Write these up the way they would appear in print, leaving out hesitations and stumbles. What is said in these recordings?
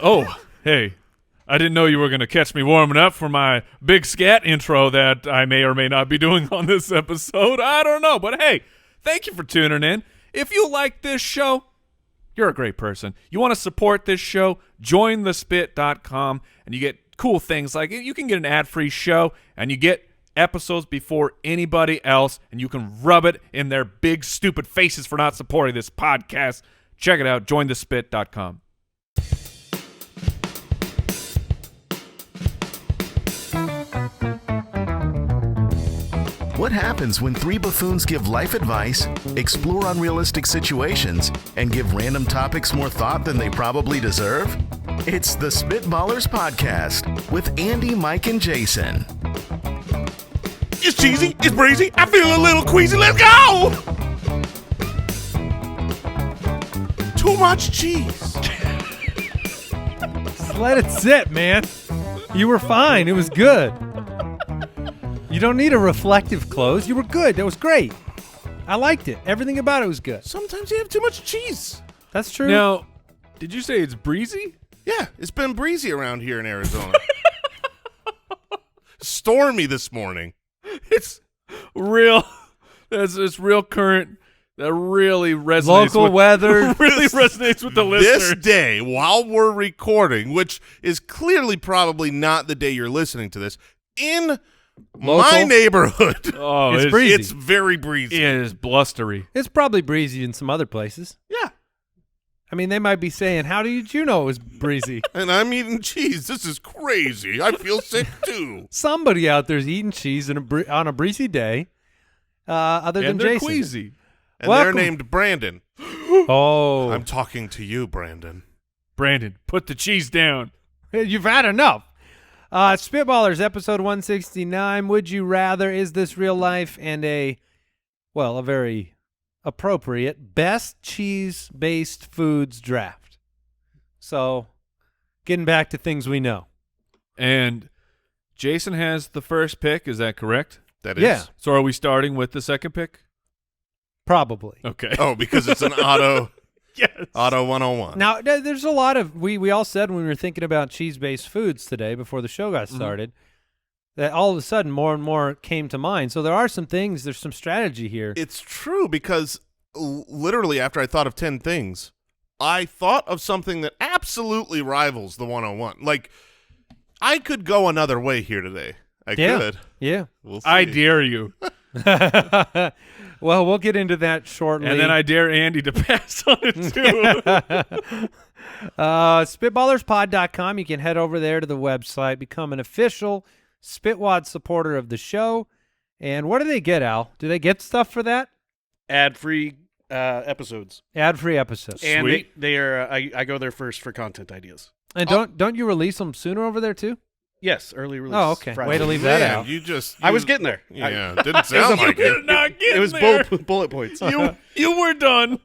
Oh, hey. I didn't know you were going to catch me warming up for my big scat intro that I may or may not be doing on this episode. I don't know. But hey, thank you for tuning in. If you like this show, you're a great person. You want to support this show, join thespit.com, and you get cool things like you can get an ad-free show, and you get episodes before anybody else, and you can rub it in their big, stupid faces for not supporting this podcast. Check it out, jointhespit.com. What happens when three buffoons give life advice, explore unrealistic situations, and give random topics more thought than they probably deserve? It's the Spitballers Podcast with Andy, Mike, and Jason. It's cheesy, it's breezy, I feel a little queasy, let's go! Too much cheese. Just let it sit, man. You were fine. It was good. You don't need a reflective close. You were good. That was great. I liked it. Everything about it was good. Sometimes you have too much cheese. That's true. Now, did you say it's breezy? Yeah, it's been breezy around here in Arizona. Stormy this morning. It's real. It's real current. That really resonates. Local weather really resonates with the listeners. This day, while we're recording, which is clearly probably not the day you're listening to this, in my neighborhood, Oh, It's breezy. it's very breezy. It is blustery. It's probably breezy in some other places. Yeah. I mean, they might be saying, how did you know it was breezy? And I'm eating cheese. This is crazy. I feel sick too. Somebody out there's eating cheese on a breezy day other than And they're Jason. queasy. And Welcome. they're named Brandon. Oh. I'm talking to you, Brandon. Brandon, put the cheese down. You've had enough. Spitballers, episode 169. Would you rather? Is this real life? And a very appropriate best cheese-based foods draft. So, getting back to things we know. And Jason has the first pick. Is that correct? That is. Yeah. So are we starting with the second pick? Probably. Okay. Oh, because it's an auto Yes. auto 101. Now, there's a lot of, we all said when we were thinking about cheese-based foods today before the show got started, that all of a sudden more and more came to mind. So there are some things, there's some strategy here. It's true because literally after I thought of 10 things, I thought of something that absolutely rivals the 101. Like, I could go another way here today. I could. Yeah. We'll see. I dare you. Well, we'll get into that shortly. And then I dare Andy to pass on it too. Spitballerspod.com. You can head over there to the website, become an official Spitwad supporter of the show. And what do they get, Al? Do they get stuff for that? Ad-free episodes. Ad-free episodes. And Sweet. they are I go there first for content ideas. And don't you release them sooner over there too? Yes, early release. Oh, okay. Friday. Way to leave that Man, out. I I was getting there. Yeah, didn't sound like You're it. not getting It was there. bullet points. You were done.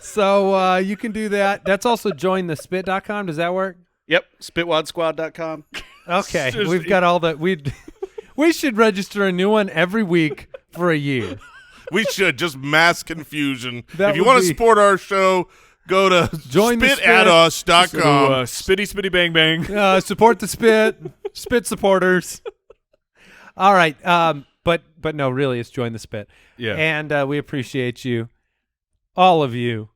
So you can do that. That's also jointhespit.com. Does that work? Yep, spitwadsquad.com. Okay. Just- We've got all that. We should register a new one every week for a year. We should just mass confusion. That If you would want to be- support our show, go to Join the Spit. spitatus.com. So, spitty, spitty, bang, bang. Support the Spit. Spit supporters. All right. But no, really, it's Join the Spit. Yeah. And we appreciate you, all of you.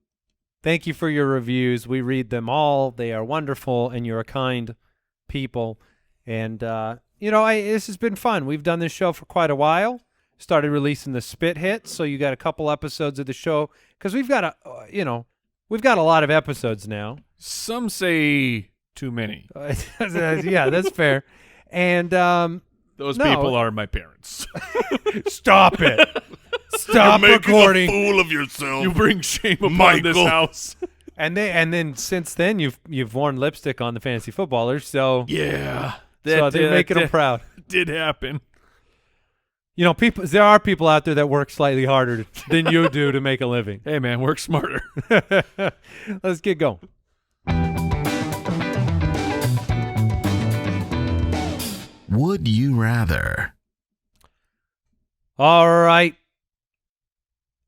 Thank you for your reviews. We read them all. They are wonderful, and you're a kind people. And, this has been fun. We've done this show for quite a while. Started releasing the Spit hits, so you got a couple episodes of the show. Because we've got we've got a lot of episodes now. Some say too many. Yeah, that's fair. And Those No. people are my parents. stop it. Stop You're making recording. a fool of yourself. You bring shame upon this Michael. house. And then since then you've worn lipstick on the fantasy footballers, so Yeah. so they're making them proud. Did happen. You know, there are people out there that work slightly harder than you do to make a living. Hey, man, work smarter. Let's get going. Would you rather? All right.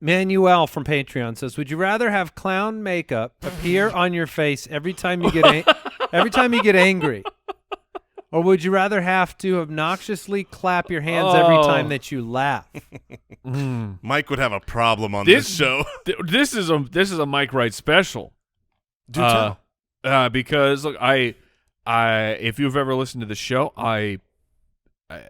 Manuel from Patreon says, "Would you rather have clown makeup appear on your face every time you get every time you get angry, or would you rather have to obnoxiously clap your hands every time that you laugh?" Mike would have a problem on this show. This is a Mike Wright special. Do tell. Because look, I if you've ever listened to the show, I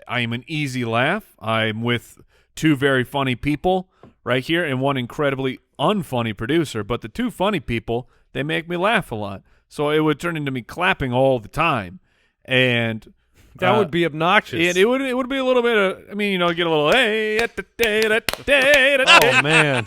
am an easy laugh. I'm with two very funny people right here and one incredibly unfunny producer, but the two funny people, they make me laugh a lot. So it would turn into me clapping all the time, and That would be obnoxious. and it would be a little bit of, I mean, you know, get a little hey, oh man,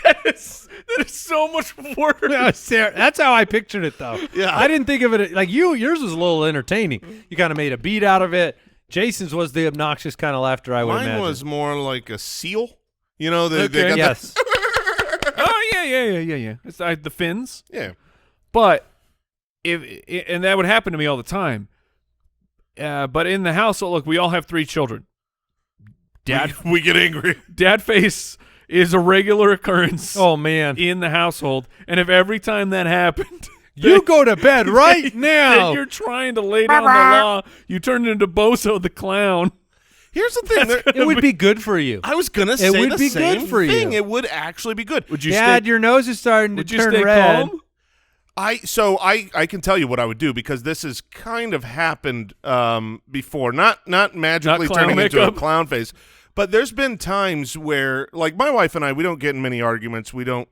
that is so much worse. that's how I pictured it though. Yeah. I didn't think of it like you. Yours was a little entertaining. You kind of made a beat out of it. Jason's was the obnoxious kind of laughter I would Mine imagine. was more like a seal. You know, they Okay. got Yes. Oh yeah. It's the fins. yeah. But and that would happen to me all the time. But in the household, look, we all have 3 children. We get angry. Dad face is a regular occurrence Oh man, in the household, and if every time that happened, you go to bed right that now. you're trying to lay down the law, you turn into Bozo the clown. Here's the thing. It would be good for you. I was gonna say would the be good same for thing. you. It would actually be good. Would you Dad, stay? your nose is starting to Would you turn stay red. calm? I can tell you what I would do because this has kind of happened before. Not magically Not clown turning into a makeup? clown face, but there's been times where, like, my wife and I, we don't get in many arguments. We don't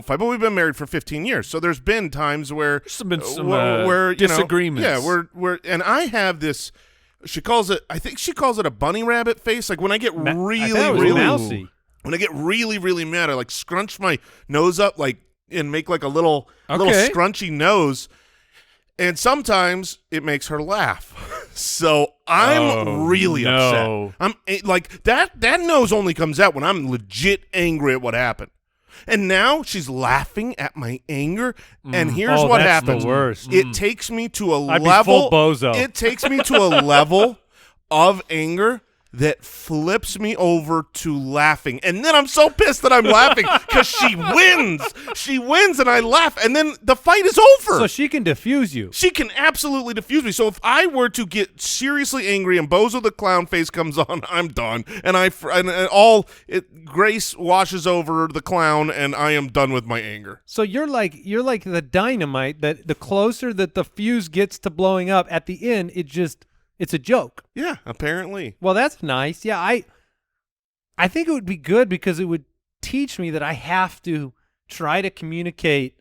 fight, but we've been married for 15 years. So there's been times where There's been some where you know, disagreements. yeah, we're and I have this. She calls it. I think she calls it a bunny rabbit face. Like when I get I really, thought it was really mousy. when I get really, really mad, I like scrunch my nose up, like, and make like a little Okay. scrunchy nose. And sometimes it makes her laugh. So I'm really no. upset. I'm like that nose only comes out when I'm legit angry at what happened. And now she's laughing at my anger. And here's Oh, what that's the happens. worst. It takes me to a I'd be level. full bozo. It takes me to a level of anger that flips me over to laughing. And then I'm so pissed that I'm laughing because she wins. She wins and I laugh. And then the fight is over. So she can diffuse you. She can absolutely diffuse me. So if I were to get seriously angry and Bozo the clown face comes on, I'm done. And Grace washes over the clown, and I am done with my anger. So you're like the dynamite that the closer that the fuse gets to blowing up, at the end it's a joke. Yeah, apparently. Well, that's nice. Yeah, I think it would be good because it would teach me that I have to try to communicate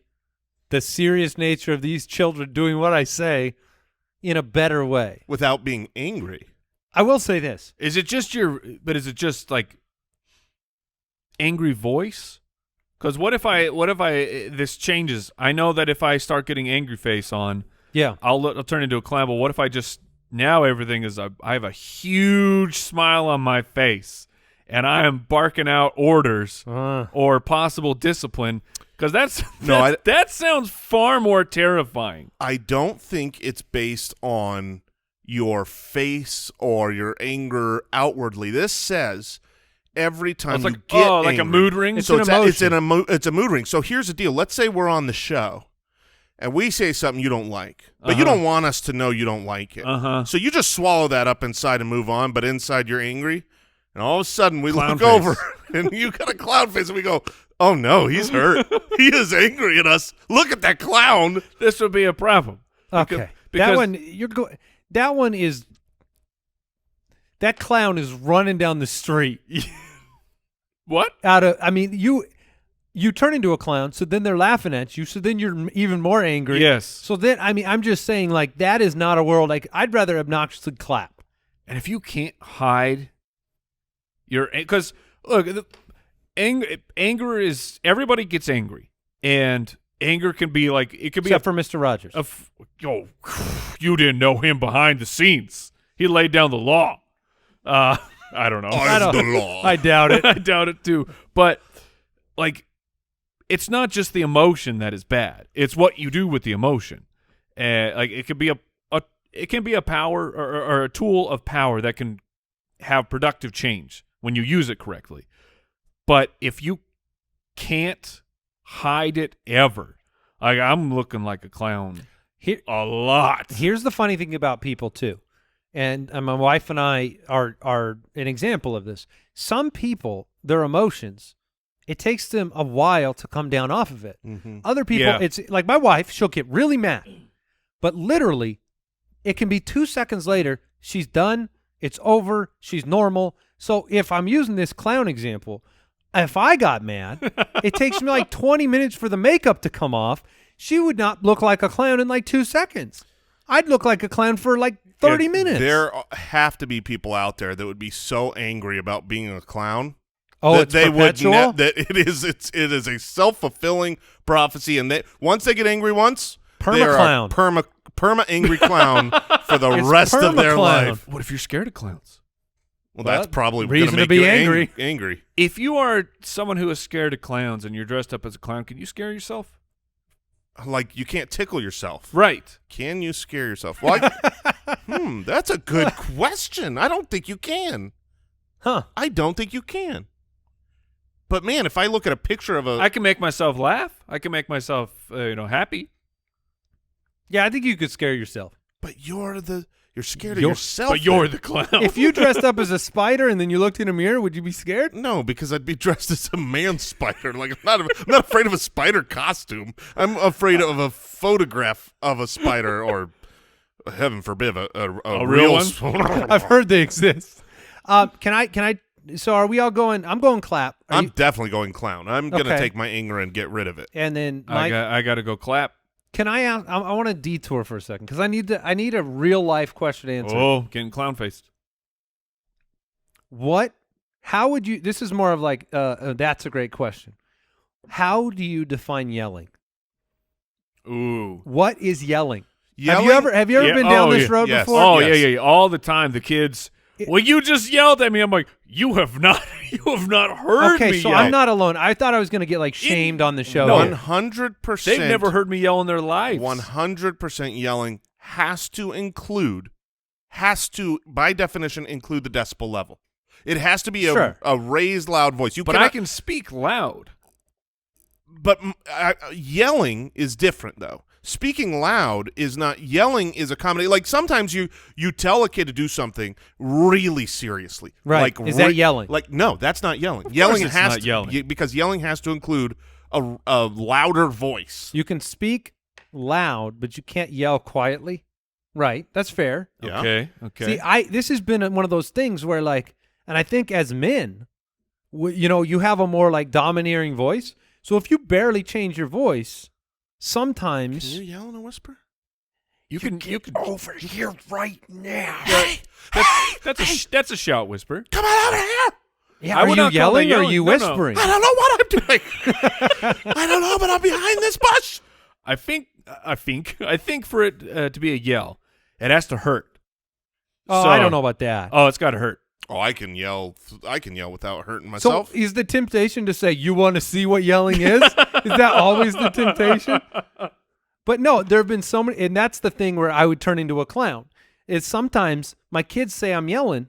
the serious nature of these children doing what I say in a better way. Without being angry. I will say this. Is it just like angry voice? Because what if this changes? I know that if I start getting angry face on, Yeah. I'll turn into a clown. But what if I just now everything is I have a huge smile on my face and I am barking out orders or possible discipline? Because that sounds far more terrifying. I don't think it's based on your face or your anger outwardly. This says every time It's you like get like a angry. mood ring. So an it's a mood ring. So here's the deal. Let's say we're on the show and we say something you don't like, but you don't want us to know you don't like it. So you just swallow that up inside and move on, but inside you're angry. And all of a sudden we Clown look face. over and you got a clown face and we go, oh no, he's hurt. He is angry at us. Look at that clown. This would be a problem. Okay. Because That clown is running down the street. what? You turn into a clown, so then they're laughing at you, so then you're even more angry. Yes. So then, I'm just saying, like, that is not a world, like, I'd rather obnoxiously clap. And if you can't hide your, because look, anger is, everybody gets angry, and anger can be like, it could be Except for Mr. Rogers. You didn't know him behind the scenes. He laid down the law. I don't know. I'm the law. I doubt it. I doubt it too. But like, it's not just the emotion that is bad. It's what you do with the emotion. Like it could be a power or a tool of power that can have productive change. when you use it correctly. But if you can't hide it ever, like I'm looking like a clown a lot. Here's the funny thing about people too, and my wife and I are an example of this. Some people, their emotions, it takes them a while to come down off of it. Other people, it's like my wife, she'll get really mad, but literally it can be 2 seconds later, she's done, it's over, she's normal. So if I'm using this clown example, if I got mad, it takes me like 20 minutes for the makeup to come off. She would not look like a clown in like 2 seconds. I'd look like a clown for like 30 minutes. There have to be people out there that would be so angry about being a clown. Oh, that it's they perpetual? would that it is a self-fulfilling prophecy, and once they get angry once, they're a perma angry clown for the rest of their perma-clown. life. What if you're scared of clowns? Well, that's probably reason gonna to make be you angry. Angry. If you are someone who is scared of clowns and you're dressed up as a clown, can you scare yourself? Like you can't tickle yourself. Right. Can you scare yourself? Well, that's a good question. I don't think you can. Huh. I don't think you can. But man, if I look at a picture of I can make myself laugh. I can make myself, happy. Yeah, I think you could scare yourself. but you're scared of yourself. But you're the clown. If you dressed up as a spider and then you looked in a mirror, would you be scared? No, because I'd be dressed as a man spider. Like I'm not afraid of a spider costume. I'm afraid of a photograph of a spider, or heaven forbid, a real one. I've heard they exist. Can I? So are we all going? I'm going clap. Are I'm you- definitely going clown. I'm gonna Okay. take my anger and get rid of it. and then Mike, I got to go clap. can I ask? I want to detour for a second because I need a real life question answered. Oh, getting clown faced. What? How would you? This is more of like that's a great question. How do you define yelling? Ooh. What is yelling? Yelling? Have you ever Yeah, been down oh, this yeah, road yes. before? Oh Yes. yeah. All the time, the kids. Well, you just yelled at me. I'm like, you have not heard Okay, me so yell. I'm not alone. I thought I was going to get like shamed on the show. No. here. 100%. They've never heard me yell in their lives. 100% yelling has to, by definition, include the decibel level. It has to be Sure. a raised, loud voice. But I can speak loud. But yelling is different, though. Speaking loud is not. Yelling is a combination. Like sometimes you tell a kid to do something really seriously. Right. Like Is that yelling? Like no, that's not yelling. Yelling it's has not to yelling. because yelling has to include a louder voice. You can speak loud, but you can't yell quietly. Right. That's fair. Yeah. Okay. See, this has been one of those things where like, and I think as men, you have a more like domineering voice. So if you barely change your voice, sometimes Can you yell in a whisper? You can over here right now. that's a shout whisper. Come on over here. yeah, I are would you not call that yelling or are yelling. you No, no. whispering? I don't know what I'm doing. I don't know, but I'm behind this bush. I think for it to be a yell, it has to hurt. Oh, So- I don't know about that. Oh, it's got to hurt. Oh, I can yell without hurting myself. So is the temptation to say you want to see what yelling is? Is that always the temptation? But no, there have been so many, and that's the thing where I would turn into a clown. Is sometimes my kids say I'm yelling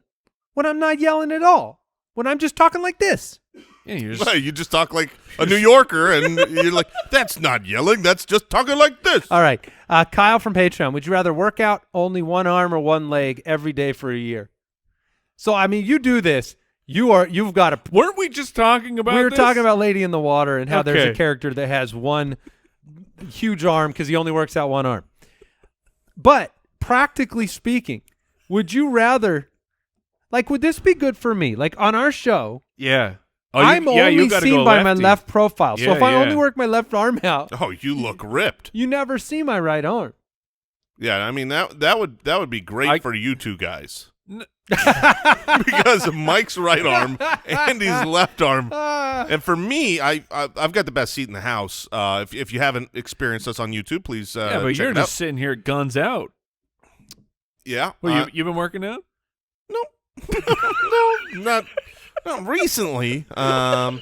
when I'm not yelling at all. When I'm just talking like this. Yeah, you're just, You just talk like a New Yorker, and you're like, that's not yelling. That's just talking like this. All right, Kyle from Patreon. Would you rather work out only one arm or one leg every day for a year? So I mean, you do this. You've got a. weren't we just talking about We were this? talking about Lady in the Water and how there's a Okay. character that has one huge arm because he only works out one arm. But practically speaking, would you rather, like, would this be good for me? Like on our show, Yeah. Oh, I'm you only gotta seen go by my lefty. left profile. So Yeah, if I yeah. only work my left arm out, Oh, you look ripped. you never see my right arm. Yeah, I mean that would be great for you two guys. Because Mike's right arm and his left arm. And for me, I've got the best seat in the house. If you haven't experienced us on YouTube, please Yeah, but check you're it just out. sitting here guns out. Yeah. Well, you've been working out? No, not recently. I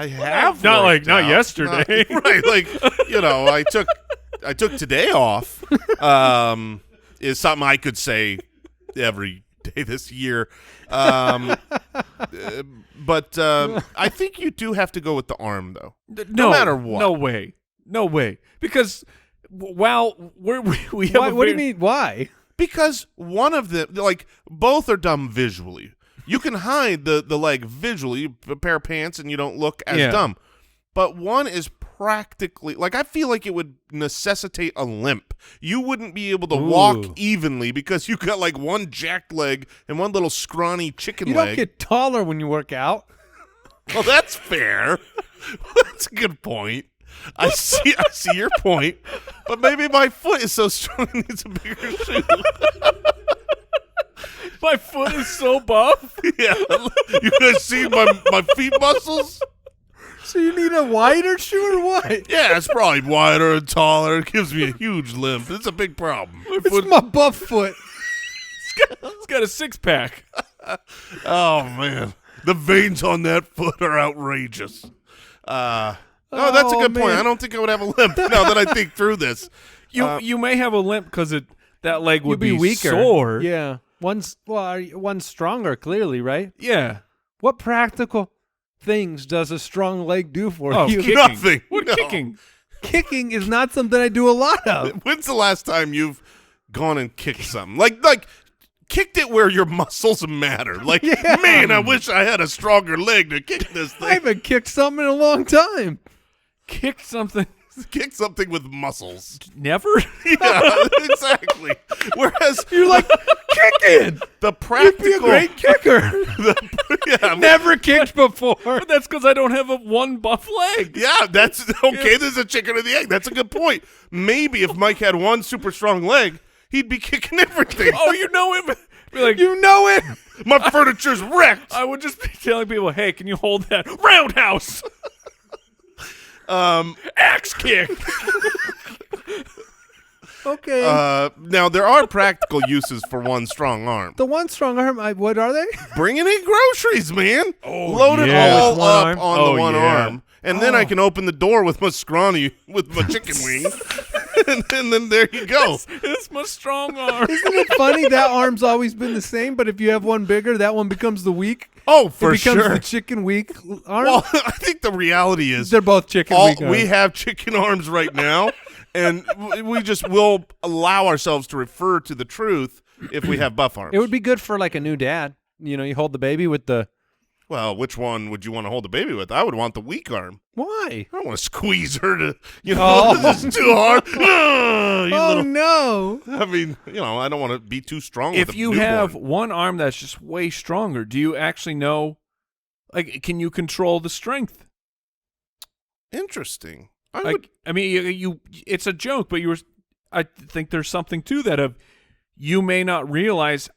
have Not worked not out. yesterday. Right? Like I took today off. Is something I could say every day this year. But I think you do have to go with the arm, though. No matter what. No way. Because while we have Why, what do you mean? Why? Because one of them, like, both are dumb visually. You can hide the leg visually, a pair of pants, and you don't look as dumb. But one is practically, like, I feel like it would necessitate a limp. You wouldn't be able to walk evenly because you got like one jacked leg and one little scrawny chicken You leg. don't get taller when you work out. Well, that's fair. That's a good point. I see your point, but maybe my foot is so strong it needs a bigger shoe. My foot is so buff. Yeah, you guys see my feet muscles? So you need a wider shoe or what? Yeah, it's probably wider and taller. It gives me a huge limp. It's a big problem. It's my buff foot. It's got a 6-pack. Oh man, the veins on that foot are outrageous. No, that's a good point. man. I don't think I would have a limp now that I think through this. You may have a limp because that leg would You'd be weaker. sore. Yeah. One's stronger, clearly, right? Yeah. What practical things does a strong leg do for Oh, you? kicking. Nothing. What No. kicking? Kicking is not something I do a lot of. When's the last time you've gone and kicked something? Like kicked it where your muscles matter. Like, Yeah. man, I wish I had a stronger leg to kick this I thing. haven't kicked something in a long time. Kick something? Kick something with muscles. Never? Yeah, exactly. Whereas You're like, kicking. the You'd practical, be a great kicker. yeah, Never kicked before. But that's because I don't have one buff leg. yeah, that's okay. There's a chicken or the egg. That's a good point. Maybe if Mike had one super strong leg, he'd be kicking everything. Oh, you know it. Be like, You know it. My furniture's wrecked. I would just be telling people, hey, can you hold that roundhouse? Axe kick. Okay. Now there are practical uses for one strong arm. The one strong arm, what are they? Bringing in groceries, man. Oh, Load it yeah. all With one up arm? on Oh, the one yeah. arm, and then I can open the door with my scrawny with my chicken wing, and then there you go. It's my strong arm. Isn't it funny that arm's always been the same, but if you have one bigger, that one becomes the weak? Oh, It for becomes sure. the chicken weak arm? Well, I think the reality is They're both chicken all, weak arms. we have chicken arms right now, and we just will allow ourselves to refer to the truth if we have buff arms. It would be good for like a new dad. You know, you hold the baby with the... Well, which one would you want to hold the baby with? I would want the weak arm. Why? I don't want to squeeze her to, Oh. this is too hard. You Oh, little- no. I mean, I don't want to be too strong with If a you newborn. have one arm that's just way stronger, do you actually know, like, can you control the strength? Interesting. I Like, would. I mean, you it's a joke, but I think there's something to that of you may not realize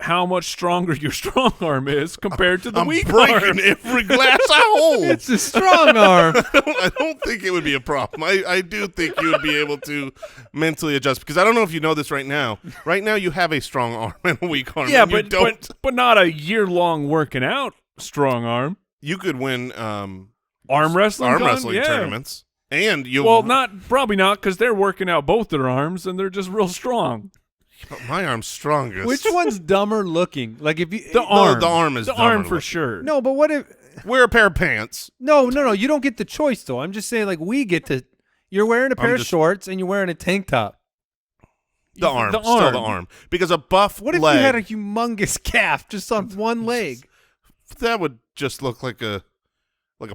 how much stronger your strong arm is compared to the I'm weak breaking arm. every glass I hold. It's a strong arm. I don't think it would be a problem. I do think you would be able to mentally adjust, because I don't know if you know this right now. Right now you have a strong arm and a weak arm. Yeah, and you but, don't. but not a year-long working out strong arm. You could win Arm wrestling yeah. tournaments, and you'll. Well, probably not, because they're working out both their arms and they're just real strong. But my arm's strongest. Which one's dumber looking? Like if you... The arm. The arm is the dumber arm for looking. sure. No, but what if... Wear a pair of pants. No, you don't get the choice, though. I'm just saying, like, we get to... You're wearing a pair of shorts and you're wearing a tank top. The arm. The Still arm. the arm. Because a buff What if leg, you had a humongous calf just on one leg? that would just look like a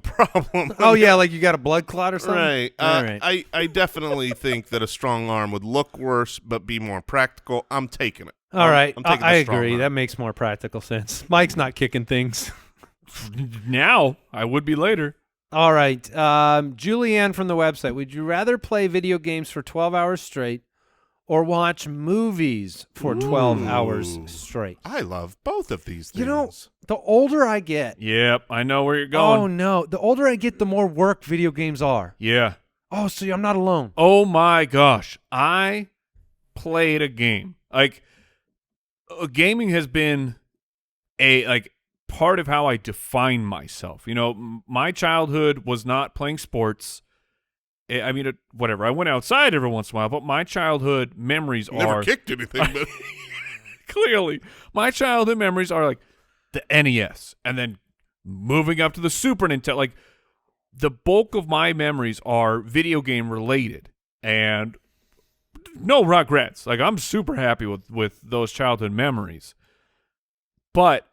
problem. Oh, yeah, like you got a blood clot or something? Right. All right. I definitely think that a strong arm would look worse but be more practical. I'm taking it. All right. I'm taking I the strong agree. arm. That makes more practical sense. Mike's not kicking things. Now, I would be later. All right. Julianne from the website. Would you rather play video games for 12 hours straight or watch movies for 12 hours straight? I love both of these things. You know, the older I get, Yep, I know where you're going. oh no, the older I get, the more work video games are. Yeah. Oh, so I'm not alone. Oh my gosh. I played a game. Like, gaming has been part of how I define myself. You know, my childhood was not playing sports. I mean, whatever. I went outside every once in a while, but my childhood memories Never are kicked anything, but clearly, my childhood memories are like the NES, and then moving up to the Super Nintendo. Like the bulk of my memories are video game related, and no regrets. Like I'm super happy with those childhood memories. But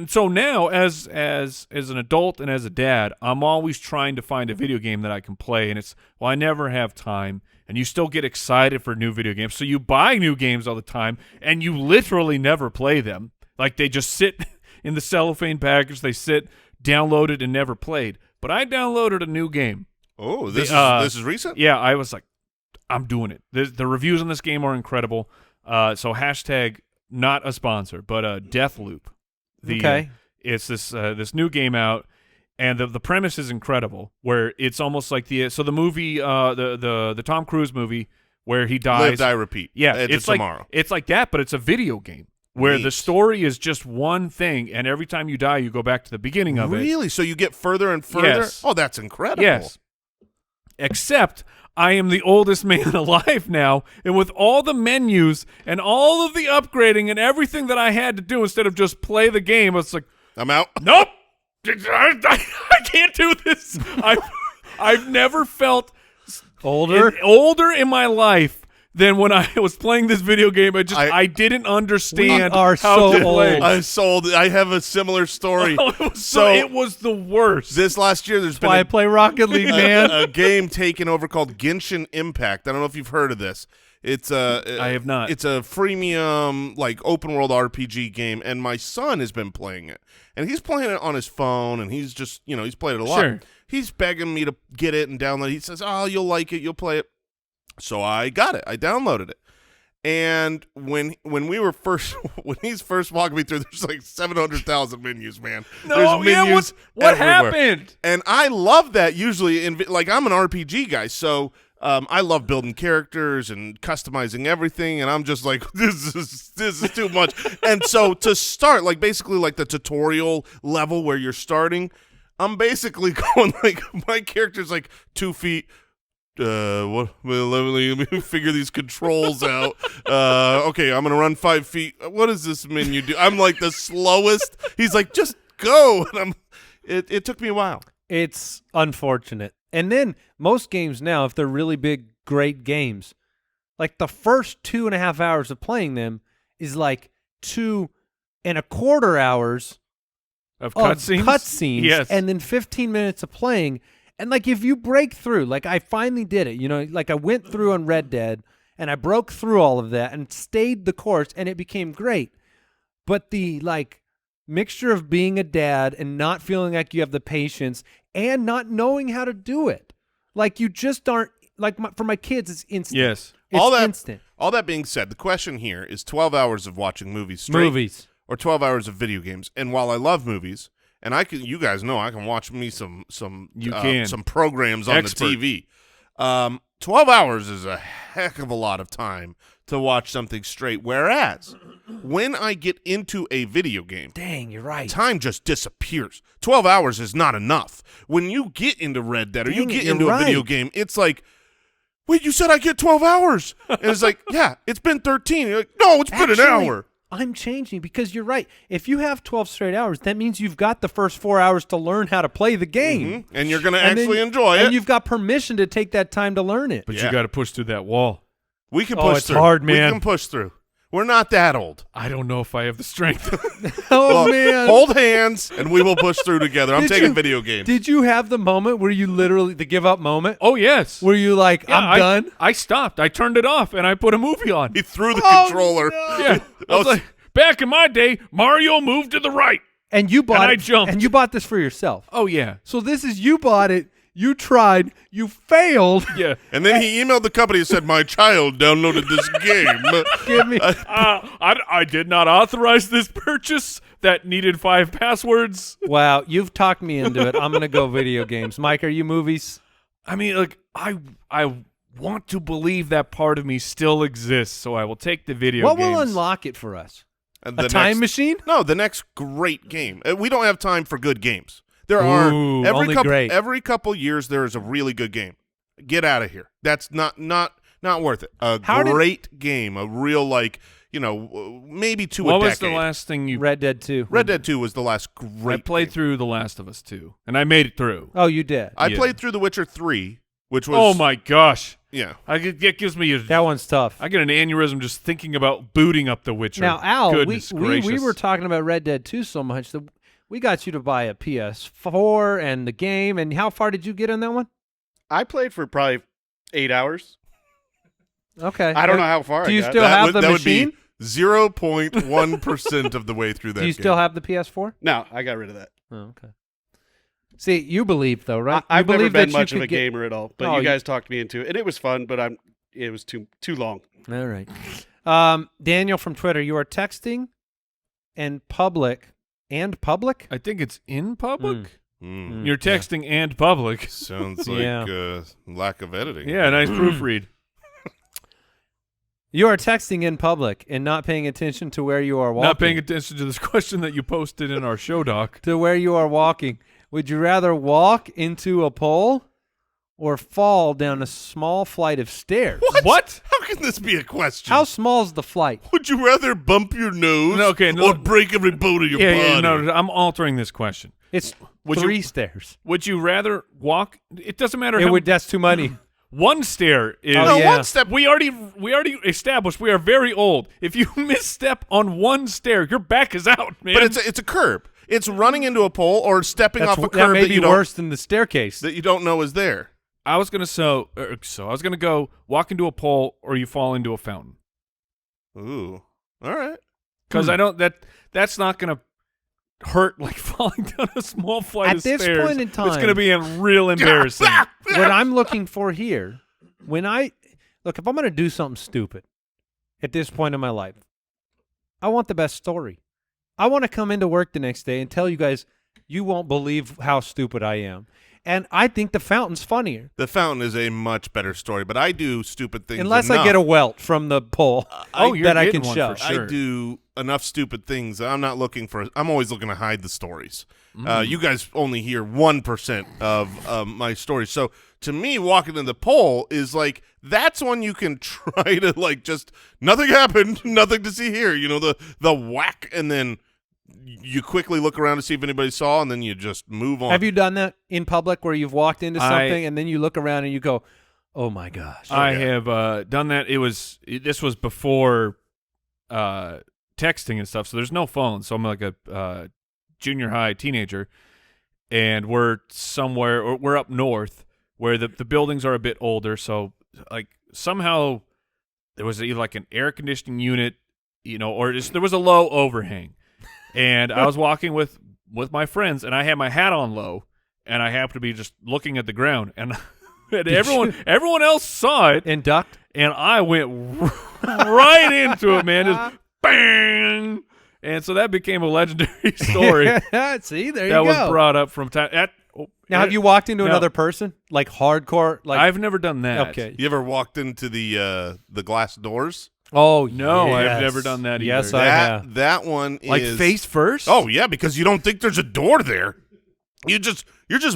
so now as an adult and as a dad, I'm always trying to find a video game that I can play, and I never have time. And you still get excited for new video games, so you buy new games all the time, and you literally never play them. Like they just sit in the cellophane package, they sit downloaded and never played. But I downloaded a new game. Oh, this is recent? Yeah, I was like, I'm doing it. The reviews on this game are incredible. So hashtag not a sponsor, but Deathloop. Okay. It's this new game out, and the premise is incredible. Where it's almost like the movie, the Tom Cruise movie where he dies. Live, Die, Repeat. Yeah, it's like tomorrow. It's like that, but it's a video game where the Neat. story is just one thing, and every time you die, you go back to the beginning of it. Really? So you get further and further? Yes. Oh, that's incredible. Yes. Except I am the oldest man alive now, and with all the menus and all of the upgrading and everything that I had to do instead of just play the game, it's like, I'm out. nope, I can't do this. I've never felt Older? older in my life than when I was playing this video game. I didn't understand We are how so to play. old. I have a similar story. It was the worst. This last year, there's been Why I play Rocket League, man. a game taken over called Genshin Impact. I don't know if you've heard of this. It's I have not. It's a freemium like open world RPG game, and my son has been playing it, and he's playing it on his phone, and he's just he's played it a lot. Sure. He's begging me to get it and download it. He says, "Oh, you'll like it, you'll play it." So I got it. I downloaded it. And when he's first walking me through, there's like 700,000 menus, man. No, there's menus what everywhere. happened? And I love that usually. Like I'm an RPG guy, so I love building characters and customizing everything. And I'm just like, this is too much. And so to start, like basically like the tutorial level where you're starting, I'm basically going like my character's like 2 feet. Let me figure these controls out. Okay, I'm gonna run 5 feet. What does this menu do? I'm like the slowest. He's like, just go. And it took me a while. It's unfortunate. And then most games now, if they're really big, great games, like the first 2.5 hours of playing them is like 2.25 hours Of cutscenes? cutscenes, Yes. and then 15 minutes of playing. And like if you break through, like I finally did it, like I went through on Red Dead and I broke through all of that and stayed the course and it became great. But the like mixture of being a dad and not feeling like you have the patience and not knowing how to do it. Like you just aren't like for my kids it's instant. Yes. It's instant. All that being said, the question here is 12 hours of watching movies straight Movies. or 12 hours of video games. And while I love movies, and you guys know I can watch me some programs on Expert. the TV. 12 hours is a heck of a lot of time to watch something straight. Whereas when I get into a video game, Dang, you're right. time just disappears. 12 hours is not enough. When you get into Red Dead or you Dang it, get you're into a video right. game, it's like, wait, you said I get 12 hours. And it's like, yeah, it's been 13. You're like, no, it's been an Actually, hour. I'm changing because you're right. If you have 12 straight hours, that means you've got the first 4 hours to learn how to play the game. Mhm. And you're going to And then- actually enjoy it. And you've got permission to take that time to learn it. But Yeah. you got to push through that wall. We can Oh, push it's through. hard, We man. can push through. We're not that old. I don't know if I have the strength. Oh, Well, man. hold hands, and we will push through together. I'm Did taking you- video games. Did you have the moment where you literally, the give up moment? Oh, yes. Where you like, Yeah, I'm done? I stopped. I turned it off, and I put a movie on. He threw the Oh, controller. no. Yeah. I was Oh, like, back in my day, Mario moved to the right. And you bought And I it. jumped. And you bought this for yourself. Oh, yeah. So this is you bought it, you tried, you failed. Yeah. And then he emailed the company and said, my child downloaded this game. Give me. I did not authorize this purchase that needed 5 passwords. Wow, you've talked me into it. I'm going to go video games. Mike, are you movies? I mean, like, I want to believe that part of me still exists, so I will take the video What games. will unlock it for us? And A the time next- machine? No, the next great game. We don't have time for good games. There are Ooh, only great. every couple years there is a really good game. Get out of here. That's not worth it. A How did- great game, a real like maybe to What a was decade. the last thing you? Red Dead 2. Red Dead 2 was the last I great played game. through The Last of Us 2, and I made it through. Oh, you did. I Yeah. played through The Witcher 3, which was Oh my gosh! yeah. That gives me That one's tough. I get an aneurysm just thinking about booting up The Witcher. Now, Al, Goodness we gracious. were talking about Red Dead 2 so much that we got you to buy a PS4 and the game. And how far did you get on that one? I played for probably 8 hours. Okay. I don't know how far Do I you got. still have the that machine? would be 0.1% of the way through that Do you game. still have the PS4? No, I got rid of that. Oh, okay. See, you believe though, right? I've you never believe been that you much of could a get- gamer at all, but Oh, you guys talked me into it, and it was fun. But it was too long. All right. Daniel from Twitter, you are texting and public. I think it's in public. Mm. You're texting and public. Sounds like Yeah. lack of editing. Yeah, nice proofread. You are texting in public and not paying attention to where you are walking. Not paying attention to this question that you posted in our show doc. to where you are walking. Would you rather walk into a pole or fall down a small flight of stairs? What? How can this be a question? How small is the flight? Would you rather bump your nose No, okay, no. or break every bone of your Yeah, body? no, I'm altering this question. It's Would you- 3 stairs. Would you rather walk? It doesn't matter how. That's too many. One stair is. Oh, No, yeah. one step. We already established we are very old. If you misstep on one stair, your back is out, man. But it's a curb. It's running into a pole or stepping That's, off a that curb may that be you don't worse than the staircase. that you don't know is there. I was gonna I was gonna go walk into a pole or you fall into a fountain Ooh, all right. because I don't that's not gonna hurt like falling down a small flight At of this stairs. point in it's time- gonna be real embarrassing. What I'm looking for here, if I'm going to do something stupid at this point in my life, I want the best story. I want to come into work the next day and tell you guys, you won't believe how stupid I am. And I think the fountain's funnier. The fountain is a much better story, but I do stupid things Unless I enough. get a welt from the pole you're that I getting can one show. for sure. I do enough stupid things. I'm always looking to hide the stories. You guys only hear 1% of my stories. So to me, walking in the pole is like, that's when you can try to like just nothing happened, nothing to see here. You know, the whack, and then you quickly look around to see if anybody saw, and then you just move on. Have you done that in public where you've walked into I- something and then you look around and you go, oh my gosh. I yeah. have done that. This was before texting and stuff, so there's no phone. So I'm like a junior high teenager, and we're somewhere, or we're up north where the buildings are a bit older. So like somehow there was either like an air conditioning unit, or there was a low overhang, and I was walking with my friends, and I had my hat on low, and I happened to be just looking at the ground, and everyone else saw it. And ducked? And I went right into it, man. Just bang. And so that became a legendary story See, there you that go. was brought up from time. Now, have you walked into No. another person? Like hardcore? Like I've never done that. Okay. You ever walked into the glass doors? Oh, No, I've yes. never done that either. Yes, I That have. that one Like is face first? Oh yeah, because you don't think there's a door there. You're just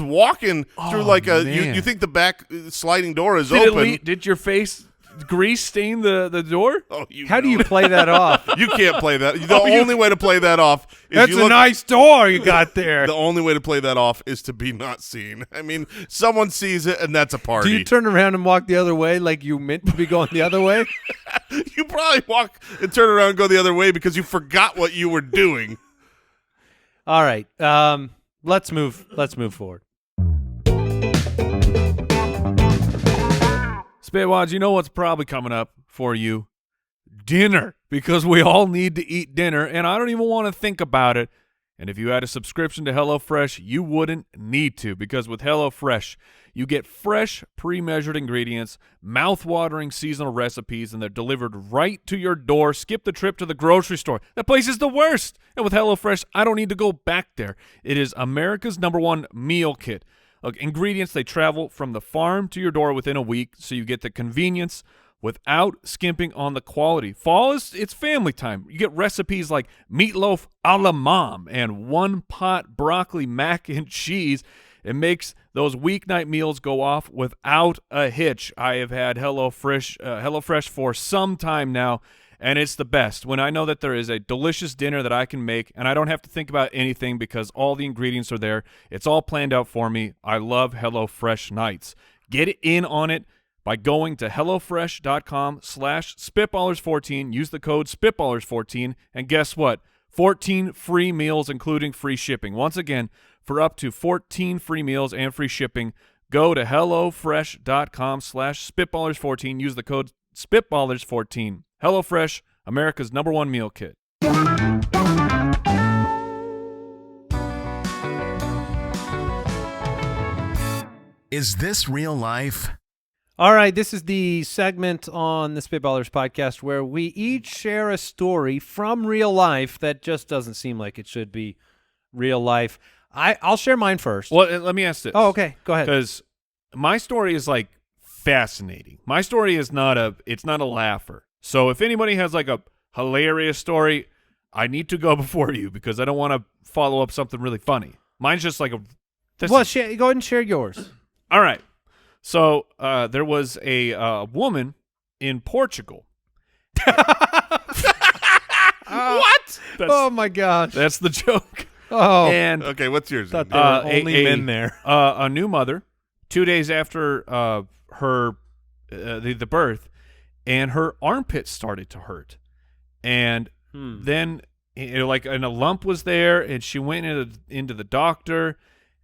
walking through like a man. you think the back sliding door is Did, open. did your face grease stain the door? Oh, How do know you it. play that off? You can't play that. The only way to play that off is That's you a look, nice door you got there. The only way to play that off is to be not seen. I mean, someone sees it and that's a party. Do you turn around and walk the other way like you meant to be going the other way? You probably walk and turn around and go the other way because you forgot what you were doing. All right. Let's move forward. Spitwads, you know what's probably coming up for you? Dinner, because we all need to eat dinner, and I don't even want to think about it. And if you had a subscription to HelloFresh, you wouldn't need to, because with HelloFresh, you get fresh, pre-measured ingredients, mouth-watering seasonal recipes, and they're delivered right to your door. Skip the trip to the grocery store. That place is the worst. And with HelloFresh, I don't need to go back there. It is America's #1 meal kit. Look, ingredients, they travel from the farm to your door within a week, so you get the convenience without skimping on the quality. Fall it's family time. You get recipes like meatloaf a la mom and one-pot broccoli mac and cheese. It makes those weeknight meals go off without a hitch. I have had HelloFresh for some time now, and it's the best when I know that there is a delicious dinner that I can make, and I don't have to think about anything because all the ingredients are there. It's all planned out for me. I love HelloFresh nights. Get in on it by going to HelloFresh.com/Spitballers14. Use the code Spitballers14, and guess what? 14 free meals, including free shipping. Once again, for up to 14 free meals and free shipping, go to HelloFresh.com/Spitballers14. Use the code Spitballers14. HelloFresh, America's #1 meal kit. Is this real life? All right, this is the segment on the Spitballers podcast where we each share a story from real life that just doesn't seem like it should be real life. I'll share mine first. Well, let me ask this. Oh, okay. Go ahead. Because my story is like fascinating. My story is it's not a laugher. So if anybody has like a hilarious story, I need to go before you because I don't want to follow up something really funny. Mine's just like Well, go ahead and share yours. All right. So there was a woman in Portugal. What? Oh, my gosh. That's the joke. Oh. And Okay, what's yours? Thought then? there were only men there. A new mother, 2 days after her the birth, and her armpit started to hurt, and then and a lump was there, and she went into the doctor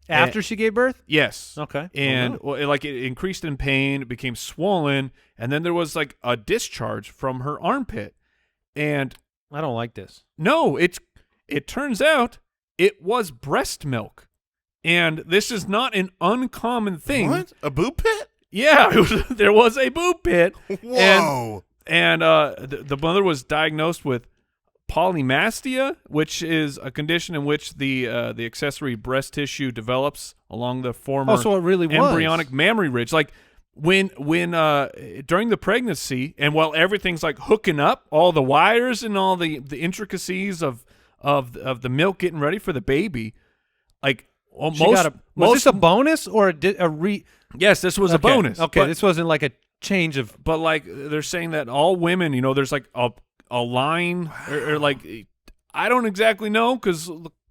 After she gave birth? Yes. Okay. And it increased in pain, it became swollen, and then there was like a discharge from her armpit, and I don't like this. no, it turns out it was breast milk. And this is not an uncommon thing. What? A boob pit? Yeah, there was a boob pit. Whoa. And the mother was diagnosed with polymastia, which is a condition in which the accessory breast tissue develops along the former so it really was. embryonic mammary ridge. Like when during the pregnancy, and while everything's like hooking up, all the wires and all the intricacies of the milk getting ready for the baby, like Was this a bonus or Yes, this was a bonus. Okay, but, this wasn't like a change of. but like they're saying that all women, there's like a line or like I don't exactly know because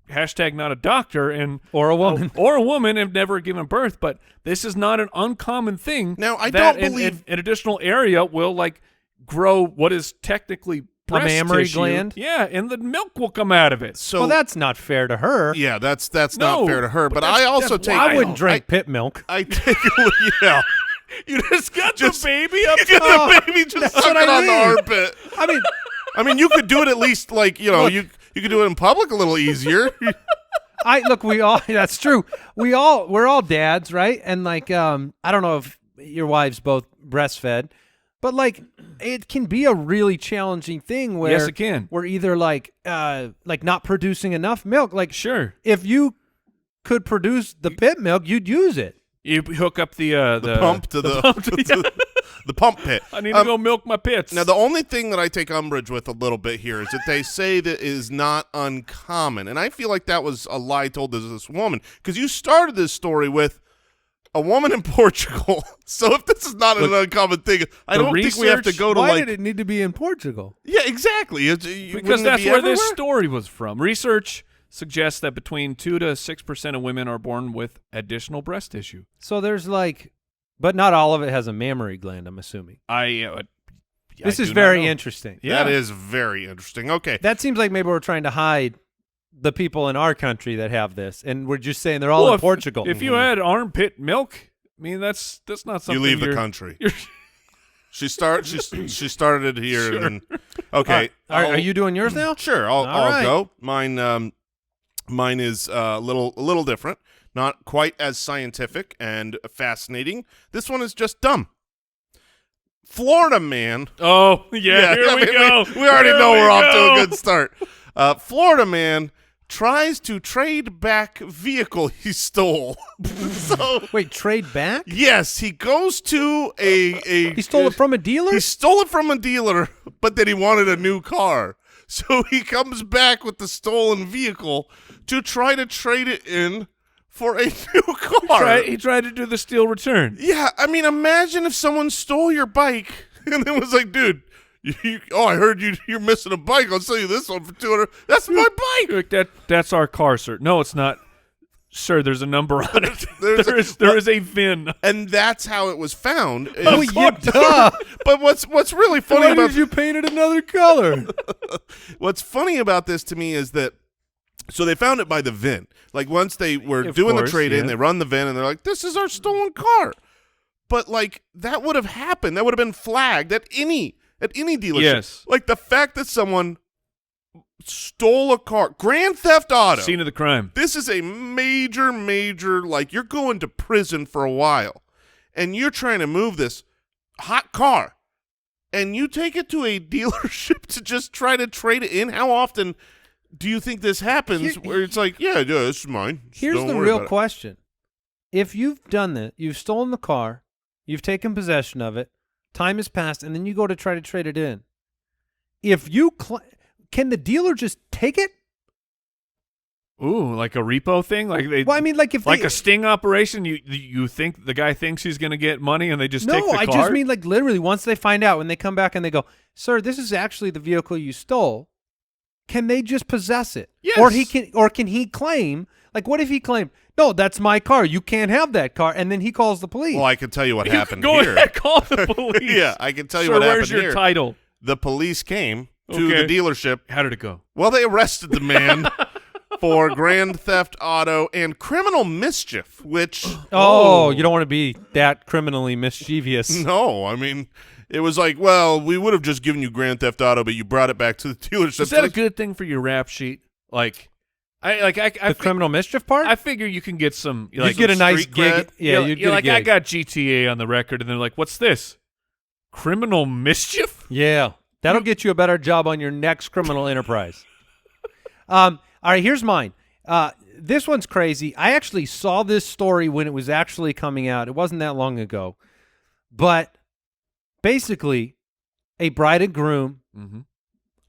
hashtag not a doctor and Or a woman. or a woman have never given birth, but this is not an uncommon thing. Now, I that don't believe- an additional area will like grow what is technically breast mammary tissue. gland? Yeah, and the milk will come out of it. So Well, that's not fair to her. yeah, that's No, not fair to her. but But I that's- also that's take. I wouldn't drink pit milk. I take. Yeah. You just got the baby up. Get the baby just that's sucking what I on the mean. armpit. I mean, You could do it at least like Look. you could do it in public a little easier. we all. That's true. We're all dads, right? And like, I don't know if your wives both breastfed, but like, it can be a really challenging thing where Yes, it can. We're either like not producing enough milk. Like, Sure. if you could produce the pit milk, you'd use it. You hook up the Pump to the pump pit. I need to go milk my pits. Now, the only thing that I take umbrage with a little bit here is that they say that is not uncommon. And I feel like that was a lie told to this woman because you started this story with a woman in Portugal. So if this is not an uncommon thing, I don't think we have to go to Why like. did it need to be in Portugal? Yeah, exactly. because that's where this story was from. Research suggests that between 2 to 6% of women are born with additional breast tissue. So there's but not all of it has a mammary gland, I'm assuming. This is very interesting. Yeah. That is very interesting. Okay. That seems like maybe we're trying to hide the people in our country that have this, and we're just saying they're all in Portugal. If you had armpit milk, I mean that's not something You leave the you're- country. you're- She started it here. Sure. And then, okay. Are you doing yours now? Sure, All I'll right. go. Mine is a little different, not quite as scientific and fascinating. This one is just dumb. Florida man. Oh yeah, here we go. We already Here know we we're off to go. a good start. Florida man tries to trade back vehicle he stole. So Wait, trade back? yes, he goes to a He stole it from a dealer? He stole it from a dealer, but then he wanted a new car. So he comes back with the stolen vehicle to try to trade it in for a new car. He tried to do the steel return. Yeah, I mean, imagine if someone stole your bike and then was like, dude, I heard you're missing a bike. I'll sell you this one for $200. That's my bike. That's our car, sir. No, it's not. Sir, there's a number on it. there is a VIN. And that's how it was found. Oh, yeah, duh. But what's really funny Why about did you paint it another color? what's funny about this to me is that so they found it by the VIN. Like once they were Of doing course, the trade-in, yeah. they run the VIN and they're like, "This is our stolen car." But like that would have happened. That would have been flagged at any dealership. Yes. Like the fact that someone stole a car, grand theft auto. Scene of the crime. This is a major, like you're going to prison for a while and you're trying to move this hot car and you take it to a dealership to just try to trade it in. How often do you think this happens where it's like, yeah, this is mine. Here's Don't the worry real about it. question. If you've done that, you've stolen the car, you've taken possession of it, time has passed, and then you go to try to trade it in. If you can the dealer just take it? Ooh, like a repo thing? Like they? Well, I mean, like if like they, a sting operation? You think the guy thinks he's going to get money, and they just no, take the car? I just mean like literally once they find out, when they come back and they go, "Sir, this is actually the vehicle you stole." Can they just possess it? Yes. Or can he claim? Like, what if he claimed, "No, that's my car. You can't have that car," and then he calls the police? Well, I can tell you what You happened can go here. ahead, call the police. Yeah, I can tell you Sir, what where's happened your here. title? The police came to Okay. the dealership. How did it go? Well, they arrested the man for grand theft auto and criminal mischief, which Oh, you don't want to be that criminally mischievous. no, I mean, it was like, well, we would have just given you grand theft auto, but you brought it back to the dealership. Is that a good thing for your rap sheet? Like, I The criminal mischief part? I figure you can get some. you Like, get a nice street gig. cred. Yeah, you're you'd get like, a gig. I got GTA on the record, and they're like, "What's this? Criminal mischief?" Yeah, that'll get you a better job on your next criminal enterprise. All right, here's mine. This one's crazy. I actually saw this story when it was actually coming out. It wasn't that long ago. But basically, a bride and groom Mm-hmm.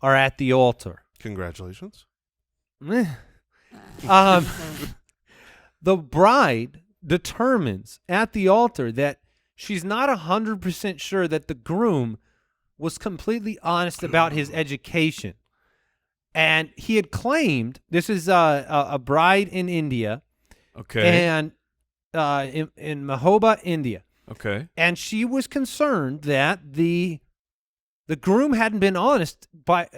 are at the altar. Congratulations. The bride determines at the altar that she's not 100% sure that the groom was completely honest about his education. And he had claimed, this is a bride in India, Okay. and in Mahoba, India. Okay. And she was concerned that the groom hadn't been honest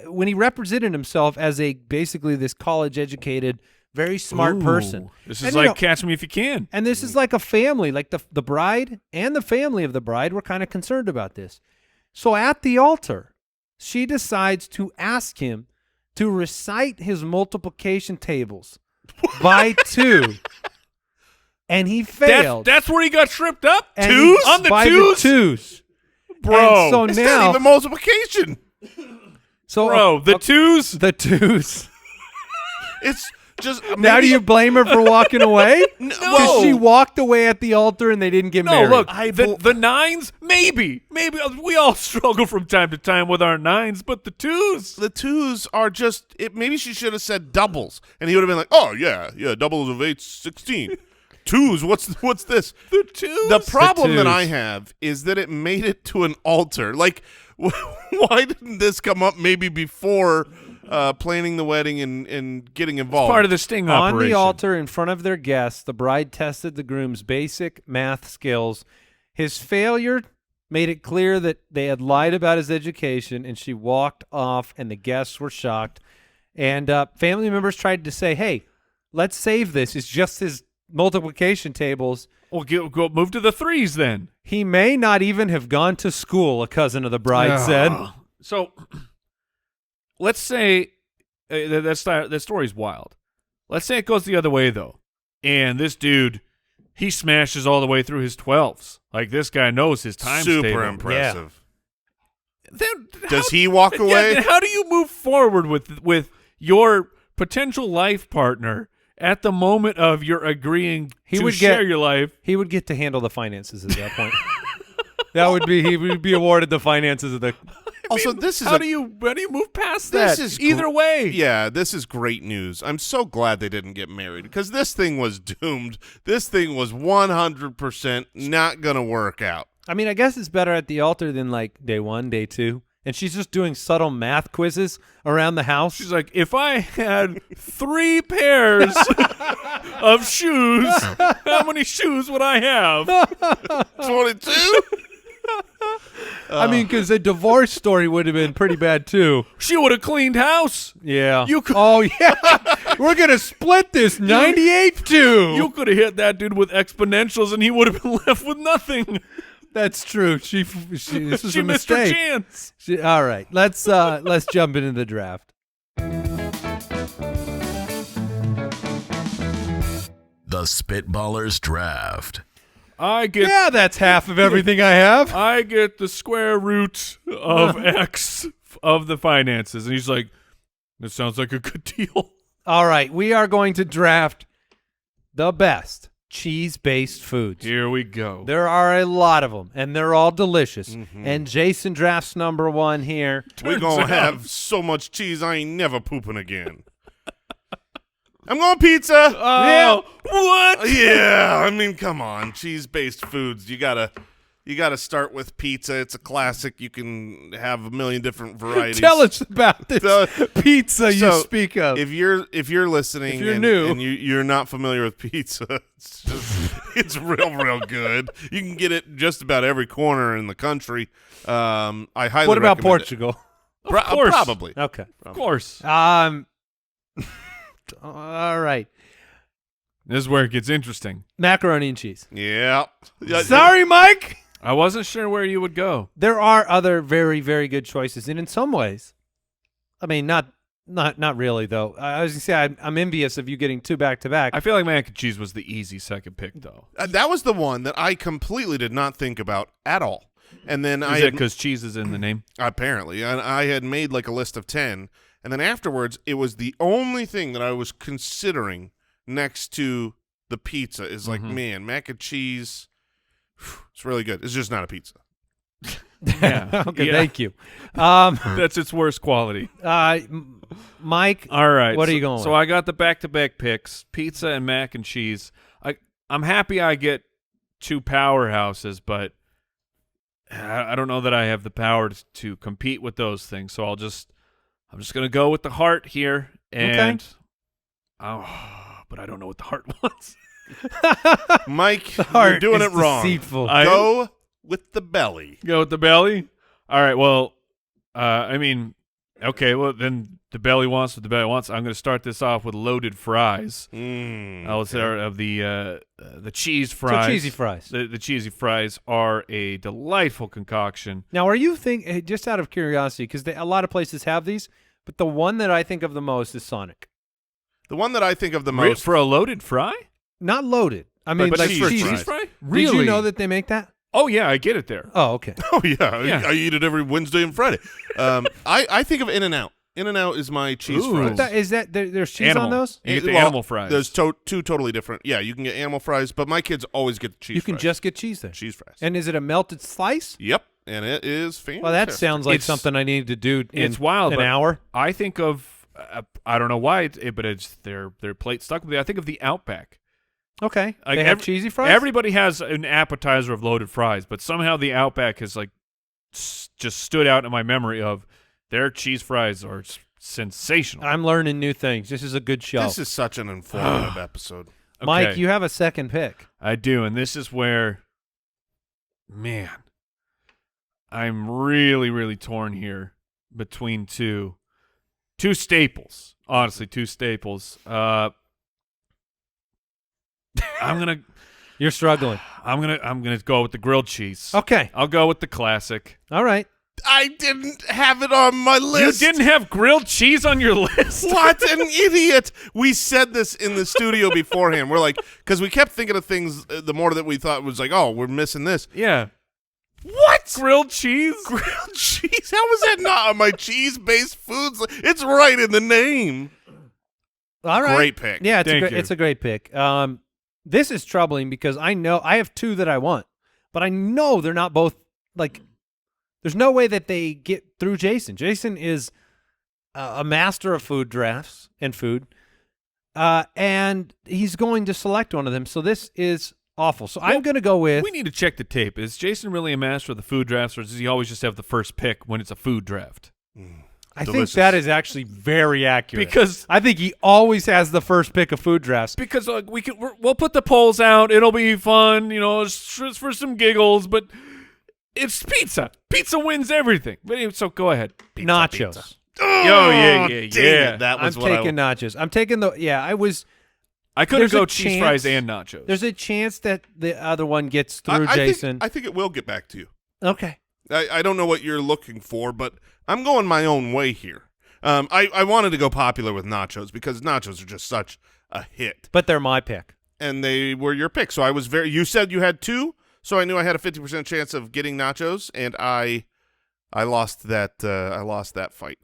when he represented himself as basically this college-educated, very smart person. This And, is you like know, Catch Me If You Can. And this is like a family, like the bride and the family of the bride were kind of concerned about this. So at the altar, she decides to ask him to recite his multiplication tables by 2. And he failed. That's where he got tripped up? And Twos? he- On the by twos? the 2s. Bro. And so It's now, not even multiplication. so Bro, the twos? the 2s. It's just Now do you blame her for walking away? No. Because she walked away at the altar and they didn't get No, married. look, the nines, maybe. We all struggle from time to time with our nines, but the twos. The twos are just maybe she should have said doubles, and he would have been like, "Oh yeah, doubles of 8, 16. Twos, what's this?" The twos. The problem that twos. I have is that it made it to an altar. Like, why didn't this come up maybe before planning the wedding and getting involved? Part of the sting On operation. the altar in front of their guests, the bride tested the groom's basic math skills. His failure made it clear that they had lied about his education, and she walked off, and the guests were shocked. And family members tried to say, hey, let's save this. It's just his multiplication tables. Well, go move to the threes then. He may not even have gone to school, a cousin of the bride said. So, let's say that story's wild. Let's say it goes the other way though, and this dude, he smashes all the way through his 12s. Like this guy knows his time. Super impressive. Then Does he walk away? then how do you move forward with your potential life partner at the moment of your agreeing to share your life? He would get to handle the finances at that point. He would be awarded the finances of the. Also, this is how do you move past This that? is Either way. Yeah, this is great news. I'm so glad they didn't get married because this thing was doomed. This thing was 100% not going to work out. I mean, I guess it's better at the altar than like day 1, day 2, and she's just doing subtle math quizzes around the house. She's like, if I had 3 pairs of shoes, how many shoes would I have? 22? I mean, because a divorce story would have been pretty bad too. She would have cleaned house. Yeah. You could- Oh yeah. We're gonna split this 98-2. You could have hit that dude with exponentials, and he would have been left with nothing. That's true. This was She a missed her mistake. chance. All right. Let's jump into the draft. The Spitballers Draft. I get Yeah, that's half of everything I have. I get the square root of X of the finances. And he's like, this sounds like a good deal. All right, we are going to draft the best cheese-based foods. Here we go. There are a lot of them, and they're all delicious. And Jason drafts number 1 here. We're going to have so much cheese, I ain't never pooping again. I'm going pizza. Oh, what? Yeah, I mean, come on, cheese-based foods. You gotta start with pizza. It's a classic. You can have a million different varieties. Tell us about this So- pizza you so, speak of. If you're listening, If you're and, new. and you're not familiar with pizza, it's real good. You can get it just about every corner in the country. I highly. What about recommend it. Portugal? Pro- course. Probably. Okay. Of course. All right. This is where it gets interesting. Macaroni and cheese. Yeah. Sorry, Mike. I wasn't sure where you would go. There are other very, very good choices, and in some ways, I mean, not really though. I was gonna say I'm envious of you getting 2 back-to-back. I feel like mac and cheese was the easy second pick, though. That was the one that I completely did not think about at all. And then Is it because cheese is in the name? apparently I had made like a list of 10, and then afterwards it was the only thing that I was considering next to the pizza is like, man, mac and cheese, it's really good. It's just not a pizza. Yeah. Okay, Yeah. thank you. That's its worst quality. Mike, All right. What are you going So with? I got the back-to-back picks, pizza and mac and cheese. I'm happy I get 2 powerhouses, but I don't know that I have the power to compete with those things. So I'm just going to go with the heart here. And but I don't know what the heart wants. Mike, heart you're doing is it wrong. deceitful. Go with the belly. Go with the belly? All right, well, I mean, okay, well, then the belly wants what the belly wants. I'm going to start this off with loaded fries. I'll say of the cheese fries. So cheesy fries. The cheesy fries are a delightful concoction. Now, are you just out of curiosity, because a lot of places have these, but the one that I think of the most is Sonic. The one that I think of the most. For a loaded fry? Not loaded. I mean, But like cheese for fries. Cheese fry? Did Really? you know that they make that? Oh, yeah, I get it there. Oh, okay. Oh, yeah. Yeah. I eat it every Wednesday and Friday. I think of In-N-Out. In-N-Out is my cheese Ooh. fries. There's cheese Animal. on those? You get the Well, animal fries. There's 2 totally different. Yeah, you can get animal fries, but my kids always get the cheese You can fries. just get cheese there. cheese fries. And is it a melted slice? Yep, and it is fantastic. Well, that sounds like It's- something I need to do in it's wild, an but hour. I think of I don't know why, but it's their plate stuck with me. I think of the Outback. Okay. Like They have cheesy fries? Everybody has an appetizer of loaded fries, but somehow the Outback has like just stood out in my memory of their cheese fries are sensational. I'm learning new things. This is a good show. This is such an informative episode. Mike, Okay. you have a second pick. I do, and this is where, man, I'm really, really torn here between two staples. Honestly, 2 staples. I'm gonna You're struggling. I'm gonna go with the grilled cheese. Okay. I'll go with the classic. All right. I didn't have it on my list. You didn't have grilled cheese on your list? What an idiot! We said this in the studio beforehand. We're like, because we kept thinking of things. The more that we thought was like, oh, we're missing this. Yeah. What? Grilled cheese? Grilled cheese? How was that not on my cheese-based foods? It's right in the name. All right. Great pick. Yeah, Thank you. it's a great pick. This is troubling because I know I have 2 that I want, but I know they're not both like. There's no way that they get through Jason. Jason is a master of food drafts and food, and he's going to select one of them. So this is awful. So I'm going to go with We need to check the tape. Is Jason really a master of the food drafts, or does he always just have the first pick when it's a food draft? I think delicious. that is actually very accurate. Because I think he always has the first pick of food drafts. we'll put the polls out. It'll be fun, it's for some giggles, but it's pizza. Pizza wins everything. But anyway, so go ahead. Nachos. pizza. Oh, yeah. Dang it, that I'm was taking nachos. I'm taking I couldn't There's a go cheese chance- fries and nachos. there's a chance that the other one gets through, Jason. I think it will get back to you. Okay. I don't know what you're looking for, but I'm going my own way here. I wanted to go popular with nachos because nachos are just such a hit, But they're my pick. and they were your pick. So I was you said you had two, so I knew I had a 50% chance of getting nachos, and I lost that. I lost that fight.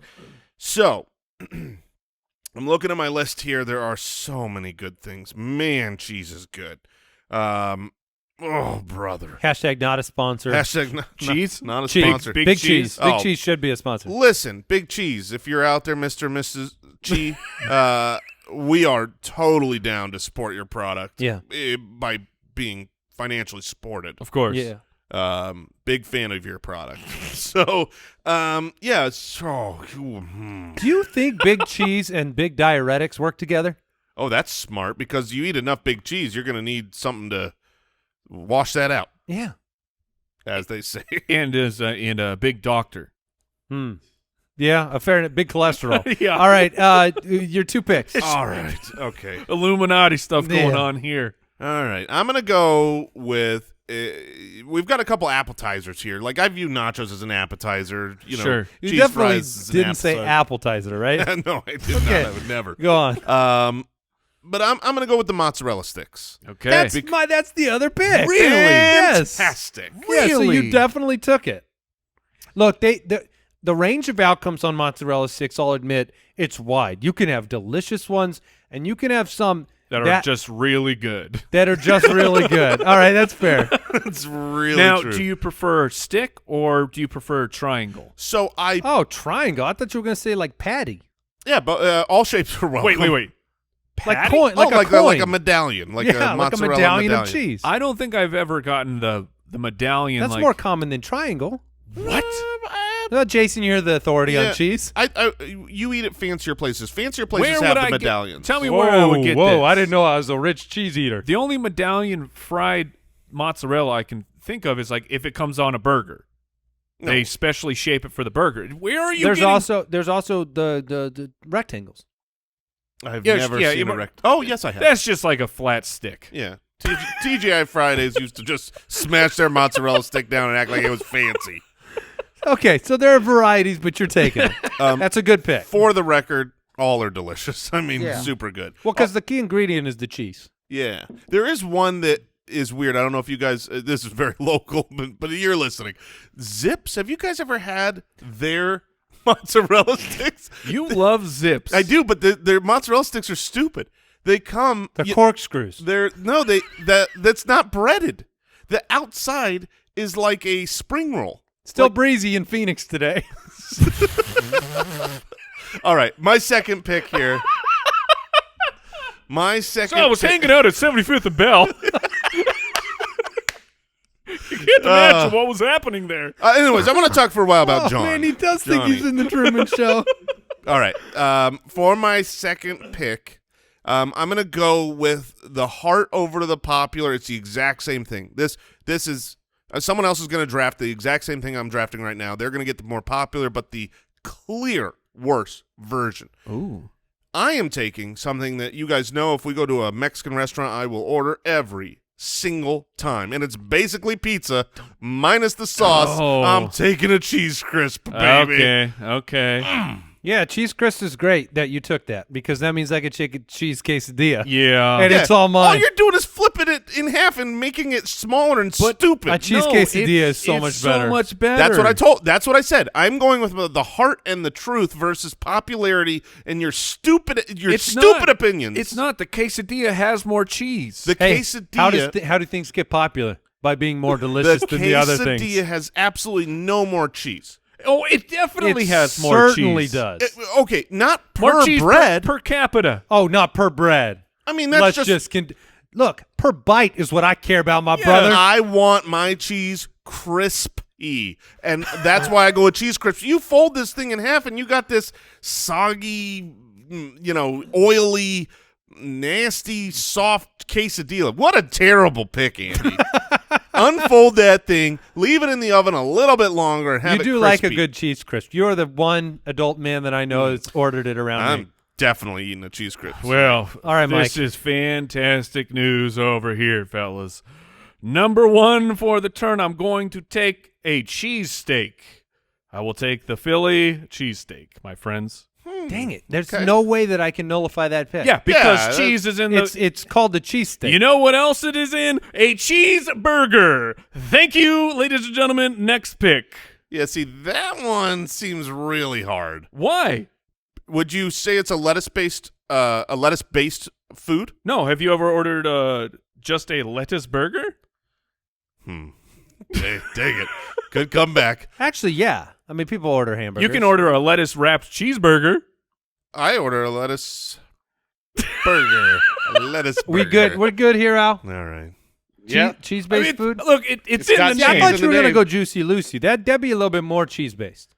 So I'm looking at my list here. There are so many good things. Man, cheese is good. Oh, brother. Hashtag not a sponsor. Hashtag Cheese? not a Cheese. sponsor. Big cheese. Oh. Big cheese should be a sponsor. Listen, Big Cheese, if you're out there, Mr. and Mrs. Chi, we are totally down to support your product. Yeah. By being financially supported. Of course. Yeah. Big fan of your product. So, yeah. Do you think big cheese and big diuretics work together? Oh, that's smart because you eat enough Big Cheese, you're going to need something to wash that out, Yeah. as they say. And a big doctor. Yeah, a fair big cholesterol. Yeah. All right, your two picks. All right. Okay. Illuminati stuff going Yeah. on here. All right. I'm going to go with we've got a couple appetizers here. Like, I view nachos as an appetizer. Sure. You cheese definitely fries as an didn't say appetizer. appetizer, right? No, I did Okay. not. I would never. Go on. But I'm going to go with the mozzarella sticks. Okay. That's the other pick. Really? Yes. Fantastic. Yeah, so Really? you definitely took it. Look, the range of outcomes on mozzarella sticks, I'll admit, it's wide. You can have delicious ones, and you can have some that are just really good. that are just really good. All right, that's fair. That's really Now, true. do you prefer stick or do you prefer triangle? So Oh, triangle. I thought you were going to say like patty. yeah, but all shapes are welcome. Wait. Like Patty? coin, like oh, a coin. like a medallion, like yeah, a like a mozzarella medallion of cheese. I don't think I've ever gotten the medallion. That's like, more common than triangle. What? Jason, you're the authority Yeah. on cheese. You eat at fancier places. Fancier places Where have would the I medallions. Tell me where I would get this. I didn't know I was a rich cheese eater. The only medallion fried mozzarella I can think of is like if it comes on a burger. No. They specially shape it for the burger. Where are you There's getting? there's also the rectangles. I've Yeah, never yeah, seen you- a rect. Oh, yes, I have. That's just like a flat stick. Yeah. TGI Fridays used to just smash their mozzarella stick down and act like it was fancy. Okay, so there are varieties, but you're taking it. That's a good pick. For the record, all are delicious. I mean, Yeah. super good. Well, because the key ingredient is the cheese. Yeah. There is one that is weird. I don't know if you guys, this is very local, but you're listening. Zips, have you guys ever had their mozzarella sticks? You love Zips. I do, but their mozzarella sticks are stupid. They come. The corkscrews. That's not breaded. The outside is like a spring roll. Still breezy in Phoenix today. All right, my second pick here. My second. So I was pick- hanging out at 75th and Bell. You can't imagine what was happening there. Anyways, I want to talk for a while about John. Oh, man, he does think Johnny. he's in the Truman Show. All right. For my second pick, I'm going to go with the heart over the popular. It's the exact same thing. This is someone else is going to draft the exact same thing I'm drafting right now. They're going to get the more popular, but the clear worse version. Ooh. I am taking something that you guys know. If we go to a Mexican restaurant, I will order every single time, and it's basically pizza minus the sauce. Oh. I'm taking a cheese crisp, baby. Okay. Yeah, cheese crisp is great that you took that because that means I could take a cheese quesadilla. Yeah. And it's all mine. All you're doing is flipping it in half and making it smaller and stupid. a cheese quesadilla is so much better. So much better. That's what I said. I'm going with the heart and the truth versus popularity and your stupid opinions. It's not. The quesadilla has more cheese. The Hey, quesadilla. how do things get popular? By being more delicious than the other things. quesadilla has absolutely no more cheese. Oh, it definitely It has more cheese. certainly does. Okay, not More per cheese bread. per capita. Oh, not per bread. I mean, that's Let's just just look, per bite is what I care about, my brother. I want my cheese crispy, and that's why I go with cheese crisps. You fold this thing in half, and you got this soggy, oily, nasty, soft quesadilla. What a terrible pick, Andy. Unfold that thing, leave it in the oven a little bit longer, and have it You do crispy. like a good cheese crisp. You're the one adult man that I know that's ordered it around me. I'm definitely eating a cheese crisp. Well, All right, this Mike. is fantastic news over here, fellas. Number 1 for the turn, I'm going to take a cheesesteak. I will take the Philly cheesesteak, my friends. Dang it. There's Okay. no way that I can nullify that pick. Yeah, because Yeah, cheese is in the... It's called the cheesesteak. You know what else it is in? A cheeseburger. Thank you, ladies and gentlemen. Next pick. Yeah, see, that one seems really hard. Why? Would you say it's a lettuce-based food? No, have you ever ordered just a lettuce burger? Dang it. Good comeback. Actually, yeah. I mean, people order hamburgers. You can order a lettuce-wrapped cheeseburger. I order a lettuce burger. A lettuce burger. We good? We're good here, Al? All right. Yeah. Cheese-based food? Look, it's It's in got the Yeah, I name. cheese thought in you were the going to name. go Juicy Lucy. That'd be a little bit more cheese-based.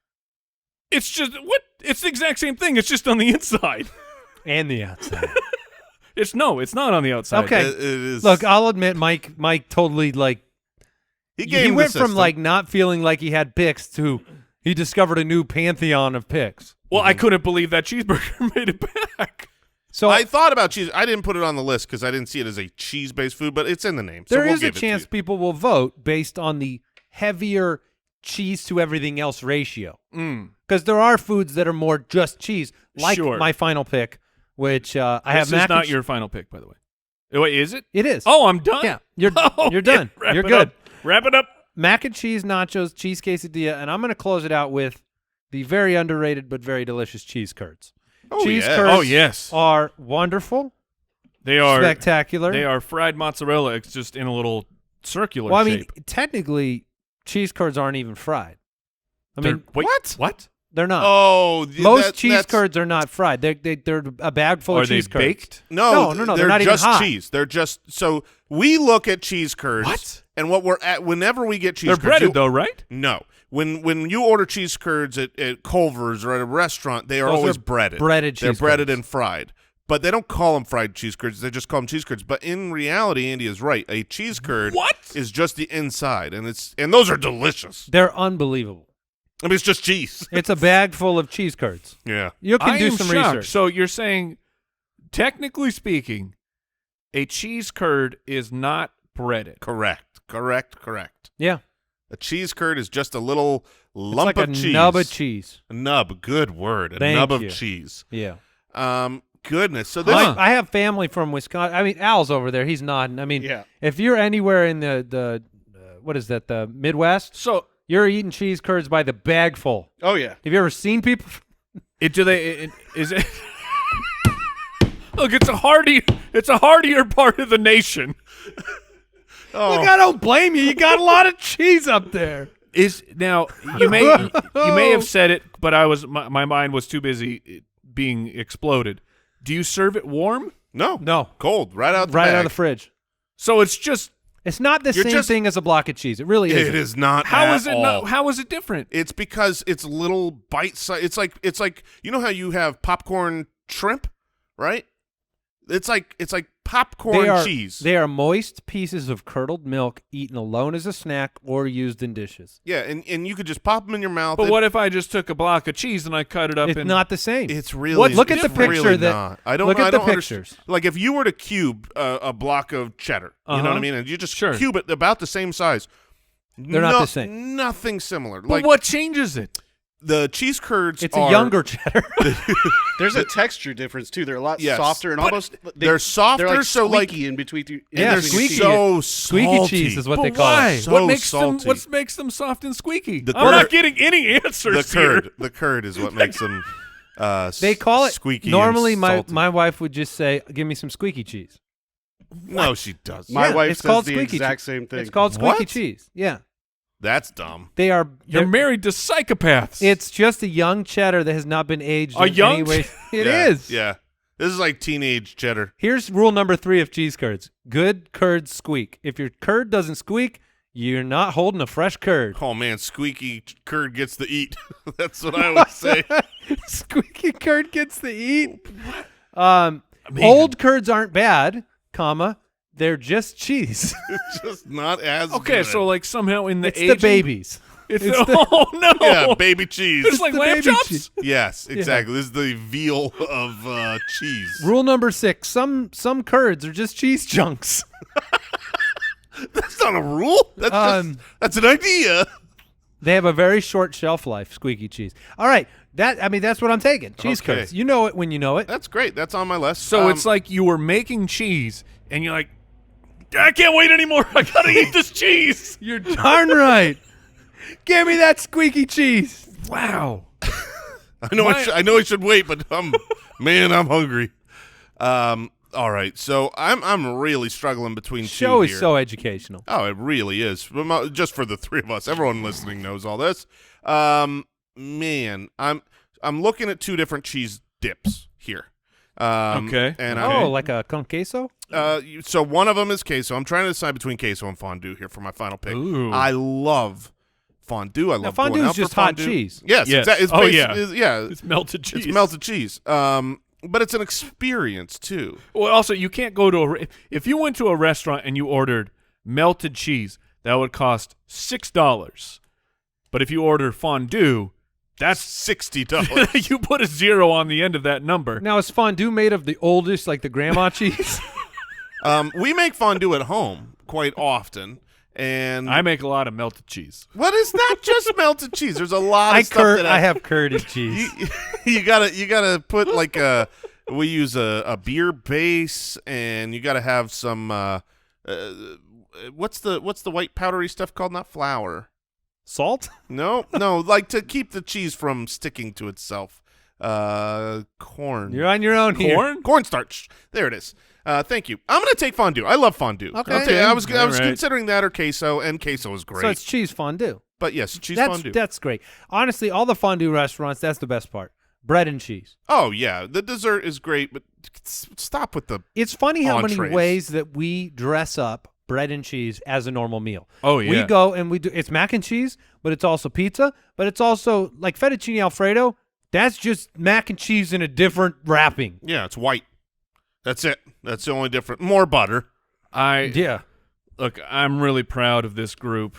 It's just what? It's the exact same thing. It's just on the inside. And the outside. It's not on the outside. Okay. It is. Look, I'll admit, Mike totally, he he gamed went the from, system. not feeling like he had picks to he discovered a new pantheon of picks. Well, I couldn't believe that cheeseburger made it back. So I thought about cheese. I didn't put it on the list because I didn't see it as a cheese-based food, but it's in the name. So there we'll is a give it to chance you. people will vote based on the heavier cheese to everything else ratio. Because there are foods that are more just cheese, like Sure. my final pick, which I have This mac is not and your final pick, by the way. Wait, is it? It is. Oh, I'm done. Yeah, you're Oh, you're done. yeah, wrap You're it good. up. Wrap it up. Mac and cheese nachos, cheese quesadilla, and I'm going to close it out with the very underrated but very delicious cheese curds. Oh, cheese yeah. curds Oh, yes. are wonderful, They are spectacular. They are fried mozzarella. It's just in a little circular Well, I mean, shape. technically, cheese curds aren't even fried. I They're- mean, wait, what? they're not. Oh, Most cheese that's- curds are not fried. They're a bag full Are of they cheese curds. baked? No, No, they're they're not even just hot. cheese. They're just so we look at cheese curds. What? And what we're at whenever we get cheese They're curds, breaded, though, right? No, when you order cheese curds at Culver's or at a restaurant, they are Those always are breaded. breaded They're cheese breaded curds. and fried. But they don't call them fried cheese curds. They just call them cheese curds. But in reality, Andy is right. A cheese curd What? is just the inside, and those are delicious. They're unbelievable. I mean, it's just cheese. It's a bag full of cheese curds. Yeah. You can I do am some shocked. research. So you're saying, technically speaking, a cheese curd is not breaded. Correct. Yeah, A cheese curd is just a little it's lump like of a cheese. nub of cheese. A nub, good word. A Thank nub you. of cheese. Yeah. Goodness. So this I have family from Wisconsin. I mean, Al's over there. He's nodding. I mean, Yeah. if you're anywhere in the what is that, the Midwest, So you're eating cheese curds by the bagful. Oh yeah. Have you ever seen people? is it? Look, it's a hardier part of the nation. Oh. Look, I don't blame you. You got a lot of cheese up there. Is now you may have said it, but my mind was too busy being exploded. Do you serve it warm? No. Cold. Right out the Right bag. out of the fridge. So it's just It's not the You're same just- thing as a block of cheese. It really is. It is not how at is it all. not? How is it different? It's because it's little bite size. It's like you know how you have popcorn shrimp, right? It's like popcorn cheese. They are moist pieces of curdled milk eaten alone as a snack or used in dishes. Yeah, and you could just pop them in your mouth. But what if I just took a block of cheese and I cut it up? It's not the same. It's really Look at the it's really picture that- not. I don't look at I the don't understand. pictures. Like if you were to cube a block of cheddar, you know what I Uh-huh. mean, and you just Sure. cube it about the same size. They're not the same. Nothing similar. But like what changes it? the cheese curds It's are a younger cheddar. There's a texture difference too. They're a lot Yes. softer and But almost they're softer, They're like so, like- squeaky in between. In Yeah, they're between squeaky. the so Squeaky salty. cheese is what But they call why? it. So what makes salty. them? What makes them soft and squeaky? The I'm not curd- getting any answers The curd is what makes them. They call it squeaky. Normally, and my salty. my wife would just say, "Give me some squeaky cheese." No, she does. My Yeah, wife it's says called the squeaky exact cheese. same thing. It's called squeaky What? cheese. Yeah, That's dumb. they are. You're they're- married to psychopaths. It's just a young cheddar that has not been aged. A in young any way. ch- It Yeah, is. Yeah. This is like teenage cheddar. Here's rule number 3 of cheese curds. Good curds squeak. If your curd doesn't squeak, you're not holding a fresh curd. Oh, man, squeaky curd gets the eat. That's what I would say. Squeaky curd gets the eat. Old curds aren't bad, comma. They're just cheese. It's just not as Okay, good. so like somehow in the It's aging, the babies. It's the, oh no! Yeah, baby cheese. It's like the lamb baby chops. cheese. Yes, exactly. This is the veal of cheese. Rule number 6. Some curds are just cheese chunks. That's not a rule. That's an idea. They have a very short shelf life, squeaky cheese. All right. That's what I'm taking. Cheese Okay. curds. You know it when you know it. That's great. That's on my list. So it's like you were making cheese, and you're like, I can't wait anymore. I gotta eat this cheese. You're darn right. Give me that squeaky cheese. Wow. I know I should wait, but I'm hungry. All right. So I'm really struggling between Show two is here. so educational. Oh, it really is. Just for the three of us. Everyone listening knows all this. Man, I'm looking at 2 different cheese dips here. Okay. And Oh, like a con queso? so one of them is queso. I'm trying to decide between queso and fondue here for my final pick. Ooh. I love fondue. I love fondue going is out just for hot fondue. cheese. Yes. Yes. It's Oh, yeah. It's melted cheese. It's melted cheese. But it's an experience too. Well, also, you can't go to if you went to a restaurant and you ordered melted cheese, that would cost $6. But if you order fondue, that's $60. you put a 0 on the end of that number. Now, is fondue made of the oldest, like the grandma cheese? We make fondue at home quite often, and I make a lot of melted cheese. what is not just melted cheese. There's a lot of stuff that I have curded cheese. you gotta put like we use a beer base, and you gotta have some what's the white powdery stuff called? Not flour. Salt? No, like to keep the cheese from sticking to itself. Corn. You're on your own here. Cornstarch. There it is. Thank you. I'm gonna take fondue. I love fondue. Okay. I'll tell you, I was All right. considering that or queso, and queso is great. So it's cheese fondue. But yes, cheese That's fondue. That's great. Honestly, all the fondue restaurants, that's the best part. Bread and cheese. Oh yeah, the dessert is great, but stop with the. It's funny how many Entrees. ways that we dress up bread and cheese as a normal meal. Oh, yeah. We go and we do it's mac and cheese, but it's also pizza, but it's also like fettuccine Alfredo. That's just mac and cheese in a different wrapping. Yeah, it's white. That's it. That's the only difference. More butter. Yeah. Look, I'm really proud of this group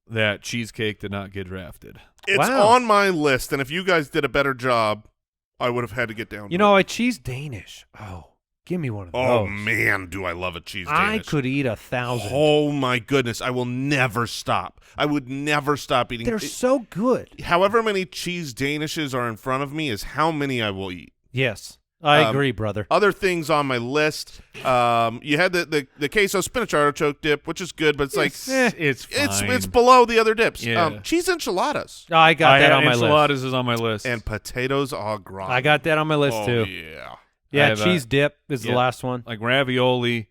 that cheesecake did not get drafted. It's Wow. on my list, and if you guys did a better job, I would have had to get down. You to know, it. a cheese Danish. Oh, give me one of those. Oh man, do I love a cheese I Danish. could eat 1,000. Oh my goodness, I will never stop. I would never stop eating. They're so good. However many cheese Danishes are in front of me is how many I will eat. Yes, I agree, brother. Other things on my list, you had the queso spinach artichoke dip, which is good, but it's like It's fine. it's below the other dips. Yeah. Cheese enchiladas I got that on my list. enchiladas is on my list. and potatoes au gratin. I got that on my list oh, too. yeah. Yeah, I have, cheese dip is the yeah. last one. like ravioli.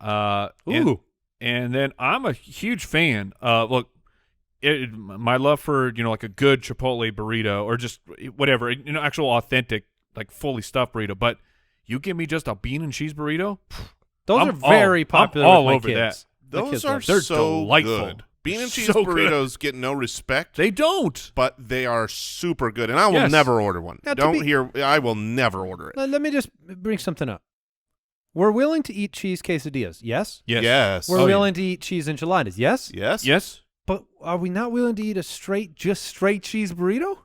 Ooh. And then I'm a huge fan. Look, my love for like a good Chipotle burrito or just whatever, actual authentic, like fully stuffed burrito. But you give me just a bean and cheese burrito, Those I'm are very popular I'm all with my over kids. that. My kids Those are love They're so delightful. good. Bean and cheese So good. burritos get no respect. They don't. But they are super good, and I will Yes. never order one. Now, to Don't be- hear. I will never order it. Let me just bring something up. We're willing to eat cheese quesadillas, yes? Yes. Yes. We're Oh, yeah. willing to eat cheese enchiladas, yes? Yes. Yes. But are we not willing to eat a straight cheese burrito?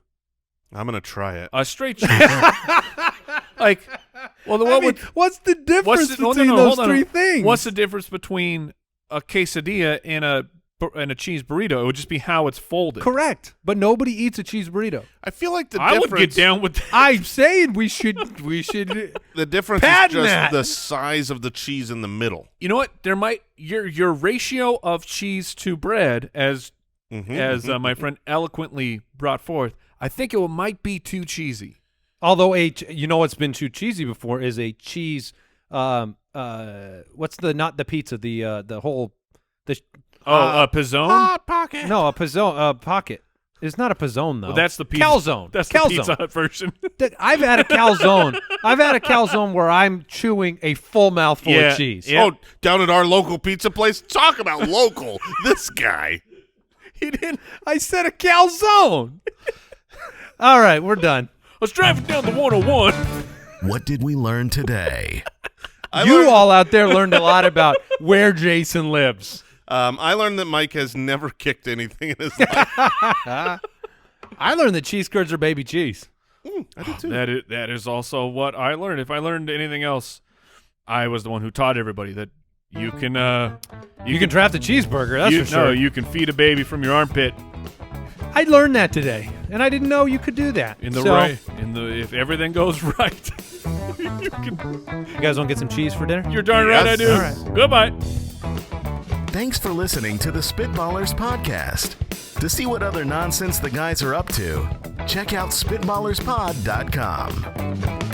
I'm gonna try it. A straight cheese. Like, well, I mean, what's the difference between those three things? What's the difference between a quesadilla and a cheese burrito? It would just be how it's folded. Correct. But nobody eats a cheese burrito. I feel like the I difference. would get down with that. I'm saying we should The difference is Patent just that. the size of the cheese in the middle. You know what? There might your ratio of cheese to bread, as my friend eloquently brought forth. I think it might be too cheesy. Although you know what's been too cheesy before is a cheese what's not the pizza, the whole A pizzone. Hot pocket. no, a pizzone pocket. It's not a pizzone though. Well, that's the pizza. calzone. That's calzone. the Pizza Hut version. I've had a calzone. I've had a calzone where I'm chewing a full mouthful of cheese. Yeah. Oh, down at our local pizza place? Talk about local. This guy. He didn't. I said a calzone. All right, we're done. I was driving down the 101. What did we learn today? You all out there learned a lot about where Jason lives. I learned that Mike has never kicked anything in his life. I learned that cheese curds are baby cheese. I did too. That is also what I learned. If I learned anything else, I was the one who taught everybody that you can You can draft a cheeseburger, that's for sure. No, you can feed a baby from your armpit I learned that today, and I didn't know you could do that. if everything goes right. You guys want to get some cheese for dinner? You're darn right I do. All right. Goodbye. Thanks for listening to the Spitballers podcast. To see what other nonsense the guys are up to, check out SpitballersPod.com.